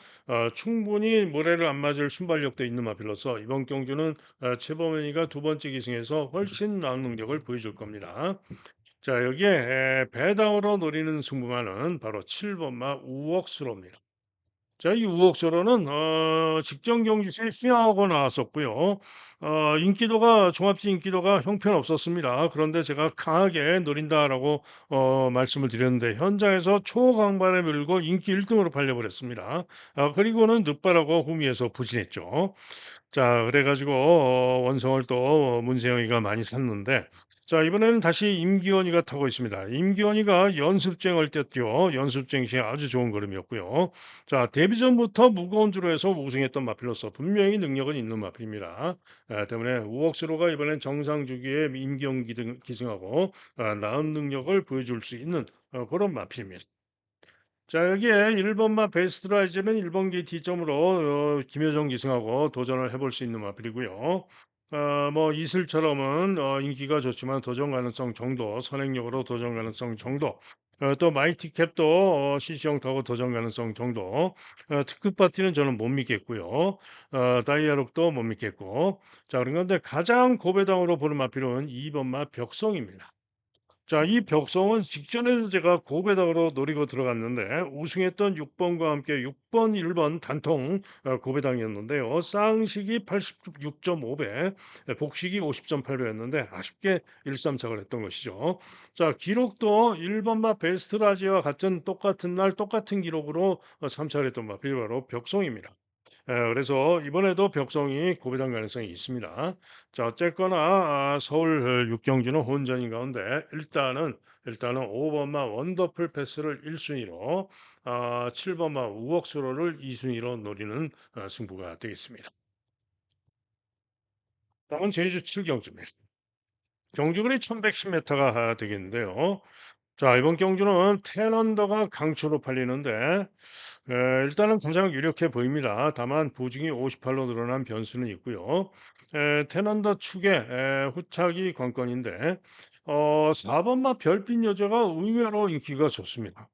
충분히 모래를 안 맞을 순발력도 있는 마필로서 이번 경주는 최범현이가 두 번째 기승에서 훨씬 나은 능력을 보여줄 겁니다. 자, 여기에 배당으로 노리는 승부만은 바로 7번마 우억수로입니다. 자, 이 우혹스러는 직전 경기시에 휘하고 나왔었고요. 인기도가 종합지 인기도가 형편없었습니다. 그런데 제가 강하게 노린다라고 말씀을 드렸는데 현장에서 초강반에 밀고 인기 1등으로 팔려버렸습니다. 그리고는 늑발하고 후미에서 부진했죠. 자, 그래 가지고 원성을 또 문세영이가 많이 샀는데 자, 이번에는 다시 임기원이가 타고 있습니다. 임기원이가 연습쟁을 뛰었죠. 연습쟁 시에 아주 좋은 걸음이었고요. 자, 데뷔전부터 무거운 주로에서 우승했던 마필로서 분명히 능력은 있는 마필입니다. 때문에 우억스로가 이번엔 정상 주기에 임기원 기승하고 나은 능력을 보여줄 수 있는 그런 마필입니다. 자, 여기에 1번마 베스트라이즈는 1번 게이트 점으로 김효정 기승하고 도전을 해볼 수 있는 마필이고요. 뭐 이슬처럼은 인기가 좋지만 도전 가능성 정도, 선행력으로 도전 가능성 정도, 또 마이티 캡도 CC형 타고 도전 가능성 정도, 특급 파티는 저는 못 믿겠고요. 다이아록도 못 믿겠고. 자, 그런데 가장 고배당으로 보는 마필은 2번마 벽성입니다. 자, 이 벽성은 직전에도 제가 고배당으로 노리고 들어갔는데 우승했던 6 번과 함께 6 번, 1번 단통 고배당이었는데요. 쌍식이 86.5 배, 복식이 50.8 배였는데 아쉽게 1-3 착을 했던 것이죠. 자, 기록도 1 번마 베스트라지와 같은 똑같은 날 똑같은 기록으로 3착을 했던 마필 바로 벽성입니다. 그래서 이번에도 벽성이 고배당 가능성이 있습니다. 자, 어쨌거나 서울 6경주는 혼전인 가운데 일단은 5 번마 원더풀 패스를 1 순위로 7 번마 우억스로를 2 순위로 노리는 승부가 되겠습니다. 다음은 제주 7경주입니다. 경주거리 1110m가 되겠는데요. 자, 이번 경주는 텐언더가 강추로 팔리는데 일단은 가장 유력해 보입니다. 다만 부중이 58로 늘어난 변수는 있고요. 테넌더 축에 후착이 관건인데 4번마 별빛 여자가 의외로 인기가 좋습니다.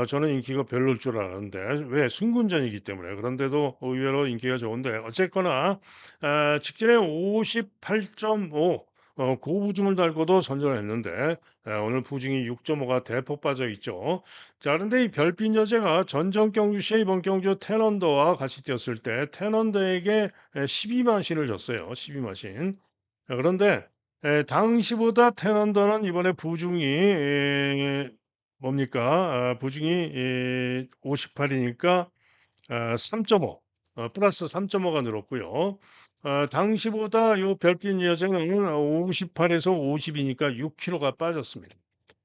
저는 인기가 별로일 줄 알았는데 왜 승군전이기 때문에 그런데도 의외로 인기가 좋은데 어쨌거나 직전에 58.5 고부중을 달고도 선전을 했는데 오늘 부중이 6.5가 대폭 빠져 있죠. 자, 그런데 이 별빛 여제가 전전 경주 시에 이번 경주 테넌더와 같이 뛰었을 때 테넌더에게 12만 신을 줬어요. 12만 신. 그런데 당시보다 테넌더는 이번에 부중이 뭡니까? 부중이 58이니까 3.5 플러스 3.5가 늘었고요. 당시보다 요 별빛 여제는 58에서 50이니까 6kg가 빠졌습니다.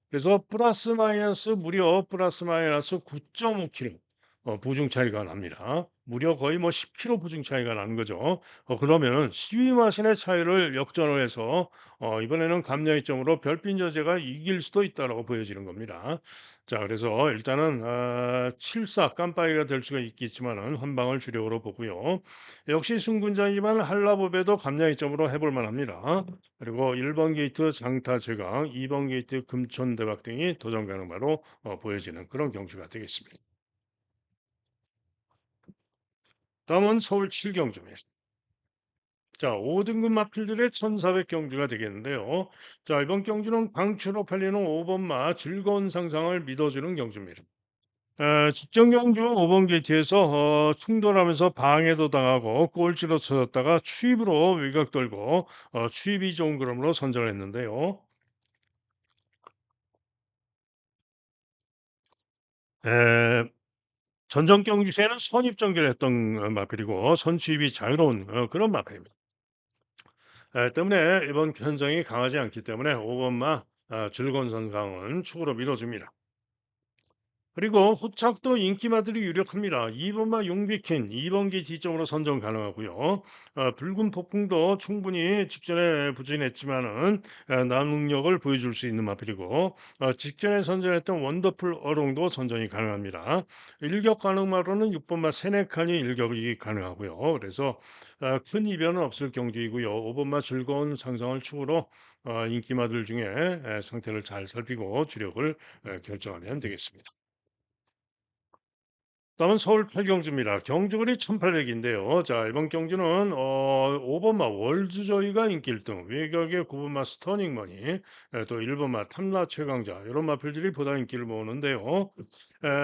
그래서 플러스 마이너스 9.5 킬로 부중 차이가 납니다. 무려 거의 뭐 10 킬로 부중 차이가 나는 거죠. 그러면은 12 마신의 차이를 역전을 해서 이번에는 감량이점으로 별빛 여제가 이길 수도 있다라고 보여지는 겁니다. 자, 그래서 일단은 7사 깜빡이가 될 수가 있겠지만은 한 방을 주력으로 보고요. 역시 승군자이지만 한라법에도 감량이점으로 해볼 만합니다. 그리고 1번 게이트 장타 제강, 2번 게이트 금촌 대박 등이 도전 가능바로 보여지는 그런 경주가 되겠습니다. 다음은 서울 7경주입니다. 자, 5등급 마필들의 1,400 경주가 되겠는데요. 자, 이번 경주는 강추로 팔리는 5번마 즐거운 상상을 믿어주는 경주입니다. 직전 경주 5번 게이트에서 충돌하면서 방해도 당하고 꼴찌로 쳐졌다가 추입으로 외곽 돌고 추입이 좋은 그림으로 선정을 했는데요. 에, 전정 경기에는 선입전개를 했던 마필이고 선취입이 자유로운 그런 마필입니다. 때문에 이번 편성이 강하지 않기 때문에 5번마 즐거운 선상은 축으로 밀어줍니다. 그리고 후착도 인기마들이 유력합니다. 2번마 용비킨, 2번기 지점으로 선정 가능하고요. 붉은 폭풍도 충분히 직전에 부진했지만은 남능력을 보여줄 수 있는 마필이고 직전에 선전했던 원더풀 어롱도 선정이 가능합니다. 일격 가능마로는 6번마 세네칸이 일격이 가능하고요. 그래서 큰 이변은 없을 경주이고요. 5번마 즐거운 상상을 축으로 인기마들 중에 상태를 잘 살피고 주력을 결정하면 되겠습니다. 다음은 서울 8경주입니다. 경주거리 1800인데요. 자, 이번 경주는 5번마 월즈저이가 인기 1등, 외격의 9번마 스터닝머니, 또 1번마 탐라 최강자 이런 마필들이 보다 인기를 모으는데요.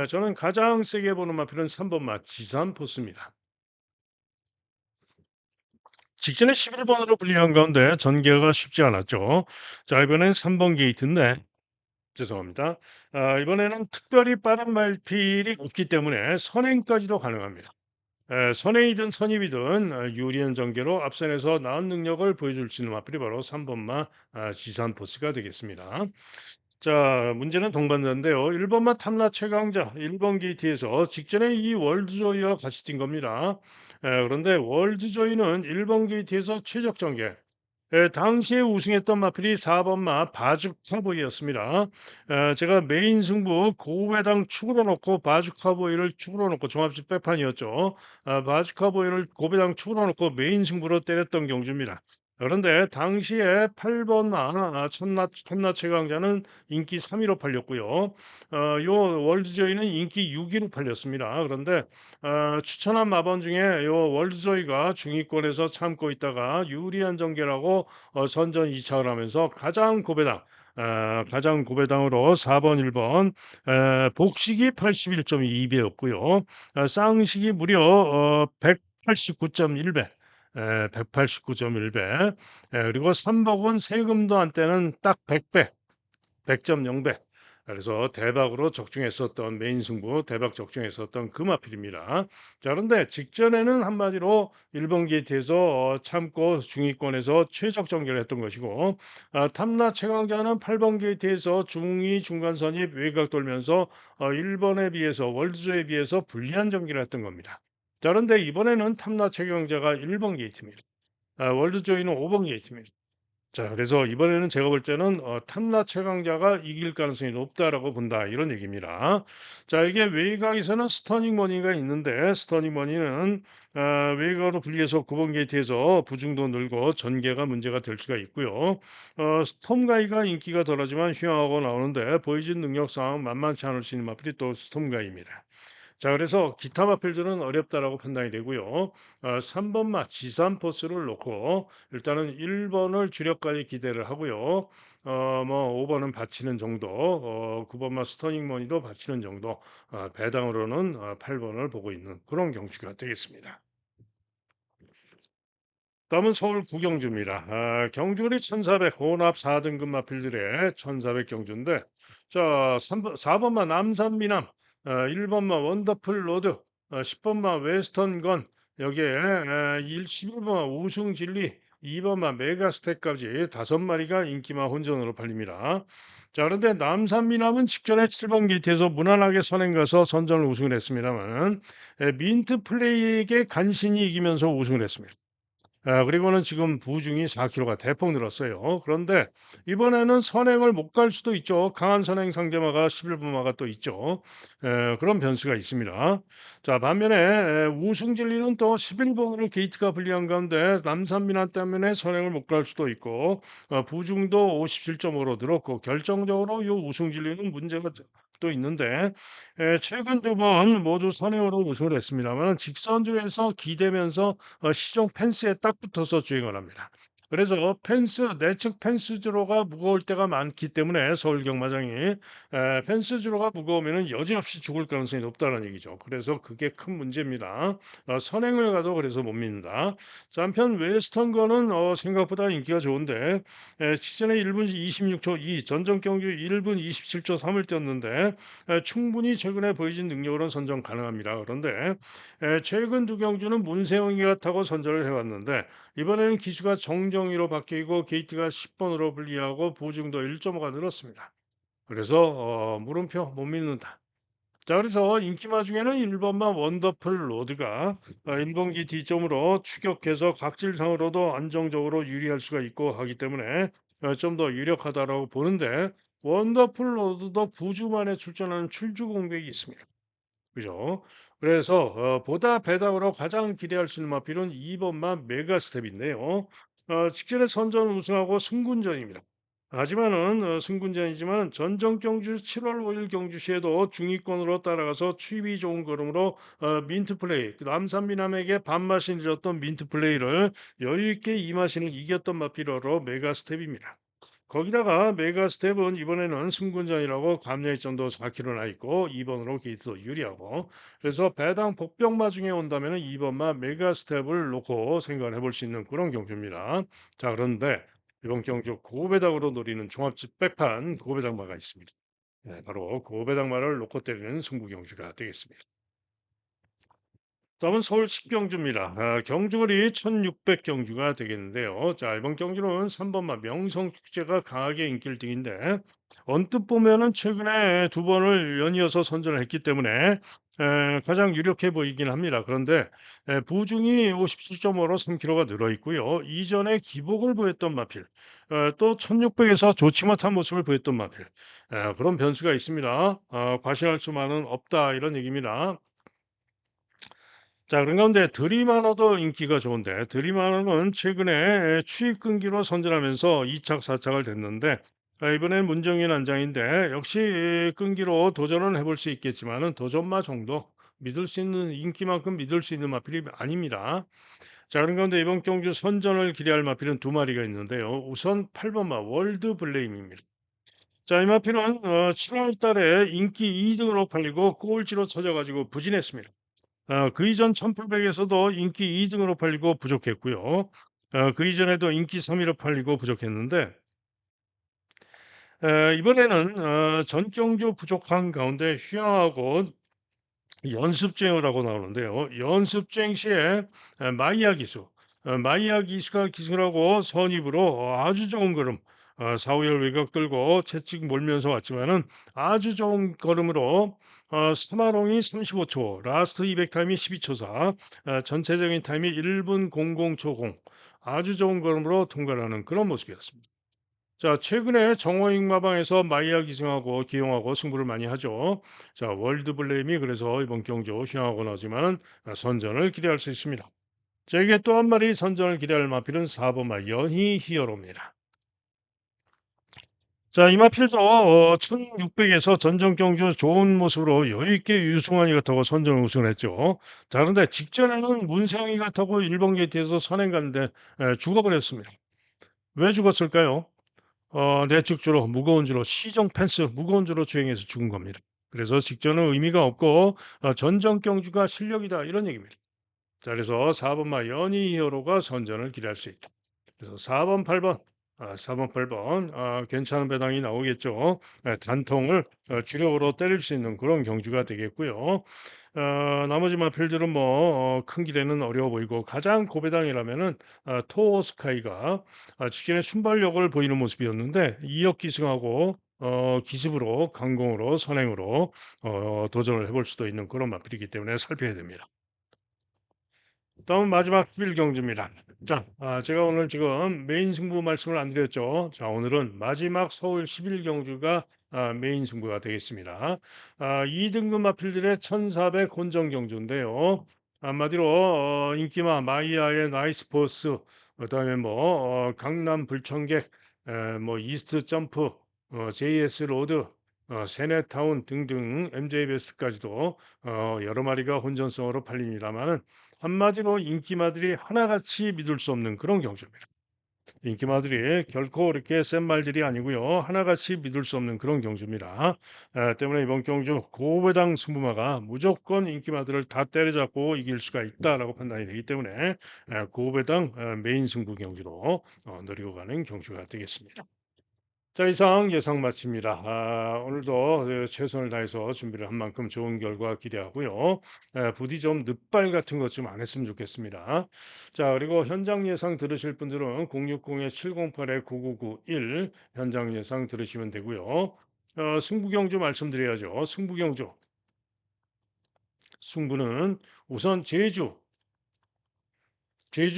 저는 가장 세게 보는 마필은 3번마 지산포스입니다. 직전에 11번으로 불리한 가운데 전개가 쉽지 않았죠. 자, 이번엔 3번 게이트인데 죄송합니다. 이번에는 특별히 빠른 말필이 없기 때문에 선행까지도 가능합니다. 선행이든 선입이든 유리한 전개로 앞선에서 나은 능력을 보여줄 수 있는 마필이 바로 3번마 지산포스가 되겠습니다. 자, 문제는 동반자인데요. 1번마 탐라 최강자 1번 게이트에서 직전에 이 월드조이와 같이 뛴 겁니다. 그런데 월드조이는 1번 게이트에서 최적 전개, 당시에 우승했던 마필이 4번마 바주카보이였습니다. 제가 메인 승부 고배당 축으로 놓고 바주카보이를 축으로 놓고 종합식 빼판이었죠. 바주카보이를 고배당 축으로 놓고 메인 승부로 때렸던 경주입니다. 그런데 당시에 8번마 첨나 최강자는 인기 3위로 팔렸고요. 요 월드조이는 인기 6위로 팔렸습니다. 그런데 추천한 마번 중에 요 월드조이가 중위권에서 참고 있다가 유리한 전개라고 선전 2착을 하면서 가장 고배당으로 4번, 1번 복식이 81.2배였고요. 쌍식이 무려 189.1배. 189.1배. 그리고 삼복은 세금도 안 떼는 딱 100배. 100.0배. 그래서 대박으로 적중했었던 메인 승부 대박 적중했었던 그 마필입니다. 자, 그런데 직전에는 한마디로 1번 게이트에서 참고 중위권에서 최적 전개를 했던 것이고, 탐라 최강자는 8번 게이트에서 중위 중간 선입 외곽 돌면서 1번에 비해서 월드조에 비해서 불리한 전개를 했던 겁니다. 자, 그런데 이번에는 탐라 최강자가 1번 게이트입니다. 월드조이는 5번 게이트입니다. 자, 그래서 이번에는 제가 볼 때는 '탐라 최강자가 이길 가능성이 높다.'라고 본다. 이런 얘기입니다. 자, 이게 외곽에서는 스터닝 머니가 있는데 스터닝 머니는 외곽으로 분리해서 9번 게이트에서 부중도 늘고 전개가 문제가 될 수가 있고요. 스톰가이가 인기가 덜하지만 휘황하고 나오는데 보여진 능력상 만만치 않을 수 있는 마필이 또 스톰가이입니다. 자, 그래서 기타 마필들은 어렵다라고 판단이 되고요. 3번마 지산 포스를 놓고 일단은 1번을 주력까지 기대를 하고요. 뭐 5번은 받치는 정도, 9번마 스터닝 머니도 받치는 정도, 배당으로는 8번을 보고 있는 그런 경주가 되겠습니다. 다음은 서울 구경주입니다. 경주리 1400 혼합 4등급 마필들의 1400 경주인데, 자, 4번마 남산미남, 1번마 원더풀 로드, 10번마 웨스턴 건, 여기에 11번마 우승진리, 2번마 메가스택까지 5마리가 인기마 혼전으로 팔립니다. 자, 그런데 남산미남은 직전에 7번 게이트에서 무난하게 선행 가서 선전을 우승을 했습니다만, 민트 플레이에게 간신히 이기면서 우승을 했습니다. 그리고는 지금 부중이 4kg가 대폭 늘었어요. 그런데 이번에는 선행을 못 갈 수도 있죠. 강한 선행 상대마가 11번마가 또 있죠. 그런 변수가 있습니다. 자, 반면에 우승진리는 또 11번으로 게이트가 불리한 가운데 남산미난 때문에 선행을 못 갈 수도 있고, 부중도 57.5로 늘었고, 결정적으로 이 우승진리는 문제가 또 있는데, 최근 두 번 모두 선행으로 우승을 했습니다만 직선주에서 기대면서 시종 펜스에 딱 붙어서 주행을 합니다. 그래서 내측 펜스 주로가 무거울 때가 많기 때문에 서울 경마장이 펜스 주로가 무거우면 여지없이 죽을 가능성이 높다는 얘기죠. 그래서 그게 큰 문제입니다. 선행을 가도 그래서 못 믿는다. 자, 한편 웨스턴 거는 생각보다 인기가 좋은데 시즌에 1분 26초 2, 전전 경기 1분 27초 3을 뛰었는데 충분히 최근에 보여진 능력으로는 선정 가능합니다. 그런데 최근 두 경주는 문세영이가 타고 선전을 해왔는데 이번에는 기수가 정정위로 바뀌고 게이트가 10번으로 분리하고 보증도 1.5가 늘었습니다. 그래서 물음표 못 믿는다. 자, 그래서 인기마 중에는 1번마 원더풀 로드가 1번기 D점으로 추격해서 각질상으로도 안정적으로 유리할 수가 있고 하기 때문에 좀 더 유력하다라고 보는데 원더풀 로드도 9주 만에 출전하는 출주 공백이 있습니다. 그죠? 그래서 보다 배당으로 가장 기대할 수 있는 마필은 2번만 메가스텝인데요. 직전에 선전 우승하고 승군전입니다. 하지만은 승군전이지만 전정 경주 7월 5일 경주 시에도 중위권으로 따라가서 추위 좋은 걸음으로 민트 플레이, 그 남산미남에게 반마신 잃었던 민트 플레이를 여유 있게 이마신을 이겼던 마필러로 메가스텝입니다. 거기다가 메가스텝은 이번에는 승군전이라고 감량의 점도 4kg 나 있고 2번으로 게이트도 유리하고 그래서 배당 복병마 중에 온다면 2번마 메가스텝을 놓고 생각을 해볼 수 있는 그런 경주입니다. 자, 그런데 이번 경주 고배당으로 노리는 종합집 백판 고배당마가 있습니다. 네, 바로 고배당마를 놓고 때리는 승부 경주가 되겠습니다. 다음은 서울 식경주입니다. 경주거리 1600경주가 되겠는데요. 자, 이번 경주는 3번마 명성축제가 강하게 인기를 띠인데 언뜻 보면은 최근에 두 번을 연이어서 선전을 했기 때문에 가장 유력해 보이긴 합니다. 그런데 부중이 57.5로 3kg가 늘어 있고요. 이전에 기복을 보였던 마필, 또 1600에서 좋지 못한 모습을 보였던 마필, 그런 변수가 있습니다. 과신할 수만은 없다 이런 얘기입니다. 자, 그런 가운데 드림하너도 인기가 좋은데 드림하너는 최근에 추입 끊기로 선전하면서 2착, 4착을 됐는데 이번엔 문정인 안장인데 역시 끊기로 도전은 해볼 수 있겠지만은 도전마 정도 믿을 수 있는 인기만큼 믿을 수 있는 마필이 아닙니다. 자, 그런 가운데 이번 경주 선전을 기대할 마필은 두 마리가 있는데요. 우선 8번마 월드 블레임입니다. 자, 이 마필은 7월 달에 인기 2등으로 팔리고 꼴찌로 쳐져가지고 부진했습니다. 그 이전 1800에서도 인기 2 등으로 팔리고 부족했고요. 그 이전에도 인기 3 위로 팔리고 부족했는데 이번에는 전경주 부족한 가운데 휴양하고 연습주행을 하고 나오는데요. 연습주행 시에 마이야 기수, 마이야 기수가 기승을 하고 선입으로 아주 좋은 걸음, 4, 5열 외곽 들고 채찍 몰면서 왔지만은 아주 좋은 걸음으로 스마롱이 35초, 라스트 200 타임이 12초 4, 전체적인 타임이 1분 00초 0, 아주 좋은 걸음으로 통과하는 그런 모습이었습니다. 자, 최근에 정호익마방에서 마이야 기승하고 기용하고 승부를 많이 하죠. 자, 월드블레임이 그래서 이번 경주 휴양하고 나지만 선전을 기대할 수 있습니다. 제게 또 한 마리 선전을 기대할 마필은 4번마 연희 히어로입니다. 자, 이 마필도 1600에서 전전 경주 좋은 모습으로 여유있게 유승환이 같다고 선전 우승을 했죠. 자, 그런데 직전에는 문세영이 같다고 1번 게이트에서 선행 갔는데 죽어버렸습니다. 왜 죽었을까요? 내측주로 무거운 주로 시정 펜스 무거운 주로 주행해서 죽은 겁니다. 그래서 직전은 의미가 없고 전정 경주가 실력이다 이런 얘기입니다. 자, 그래서 4번마 연희 히어로가 선전을 기대할 수 있다. 그래서 4번, 8번, 4번, 8번 괜찮은 배당이 나오겠죠. 단통을 주력으로 때릴 수 있는 그런 경주가 되겠고요. 나머지 마필들은 뭐 큰 길에는 어려워 보이고 가장 고배당이라면은 토어 스카이가 직전에 순발력을 보이는 모습이었는데 2역 기승하고 기습으로 강공으로 선행으로 도전을 해볼 수도 있는 그런 마필이기 때문에 살펴야 됩니다. 다음 마지막 11 경주입니다. 자, 제가 오늘 지금 메인 승부 말씀을 안 드렸죠. 자, 오늘은 마지막 서울 11 경주가 메인 승부가 되겠습니다. 2등급 마필들의 1400 혼정 경주인데요. 한마디로 인기마 마이야의 나이스포스, 그다음에 뭐 강남 불청객, 뭐 이스트 점프, JS 로드, 세네타운 등등 MJ 베스트까지도 여러 마리가 혼전성으로 팔립니다만은 한마디로 인기마들이 하나같이 믿을 수 없는 그런 경주입니다. 인기마들이 결코 이렇게 센 말들이 아니고요. 하나같이 믿을 수 없는 그런 경주입니다. 때문에 이번 경주 고배당 승부마가 무조건 인기마들을 다 때려잡고 이길 수가 있다라고 판단이 되기 때문에 고배당 메인 승부 경주로 노리고 가는 경주가 되겠습니다. 자, 이상 예상 마칩니다. 오늘도 최선을 다해서 준비를 한 만큼 좋은 결과 기대하고요. 부디 좀 늦발 같은 것 좀 안 했으면 좋겠습니다. 자, 그리고 현장 예상 들으실 분들은 060-708-9991 현장 예상 들으시면 되고요. 승부경주 말씀드려야죠. 승부경주. 승부는 우선 제주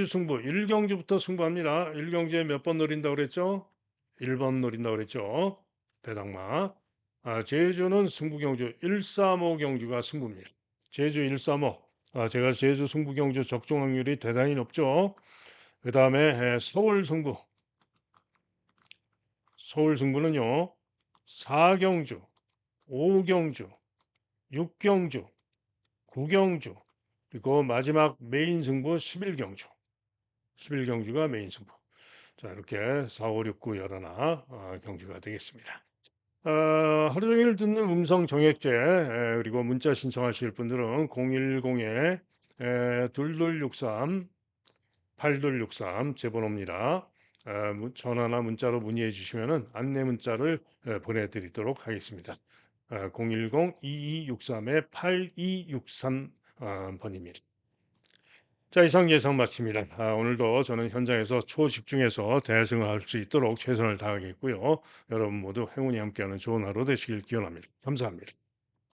승부 1경주부터 승부합니다. 1경주에 몇 번 노린다고 그랬죠? 1번 노린다고 그랬죠? 배당마. 제주는 승부 경주 135 경주가 승부입니다. 제주 135. 제가 제주 승부 경주 적중 확률이 대단히 높죠. 그다음에 서울 승부. 서울 승부는요. 4경주, 5경주, 6경주, 9경주. 그리고 마지막 메인 승부 11경주. 11경주가 메인 승부. 자, 이렇게 4, 5, 6, 9 열하나 경주가 되겠습니다. 하루 종일 듣는 음성 정액제 그리고 문자 신청하실 분들은 010에 2263 8263 제 번호입니다. 전화나 문자로 문의해 주시면은 안내 문자를 보내드리도록 하겠습니다. 010-2263-8263 번입니다. 자, 이상 예상 마칩니다. 오늘도 저는 현장에서 초집중해서 대응을 할 수 있도록 최선을 다하겠고요. 여러분 모두 행운이 함께하는 좋은 하루 되시길 기원합니다. 감사합니다.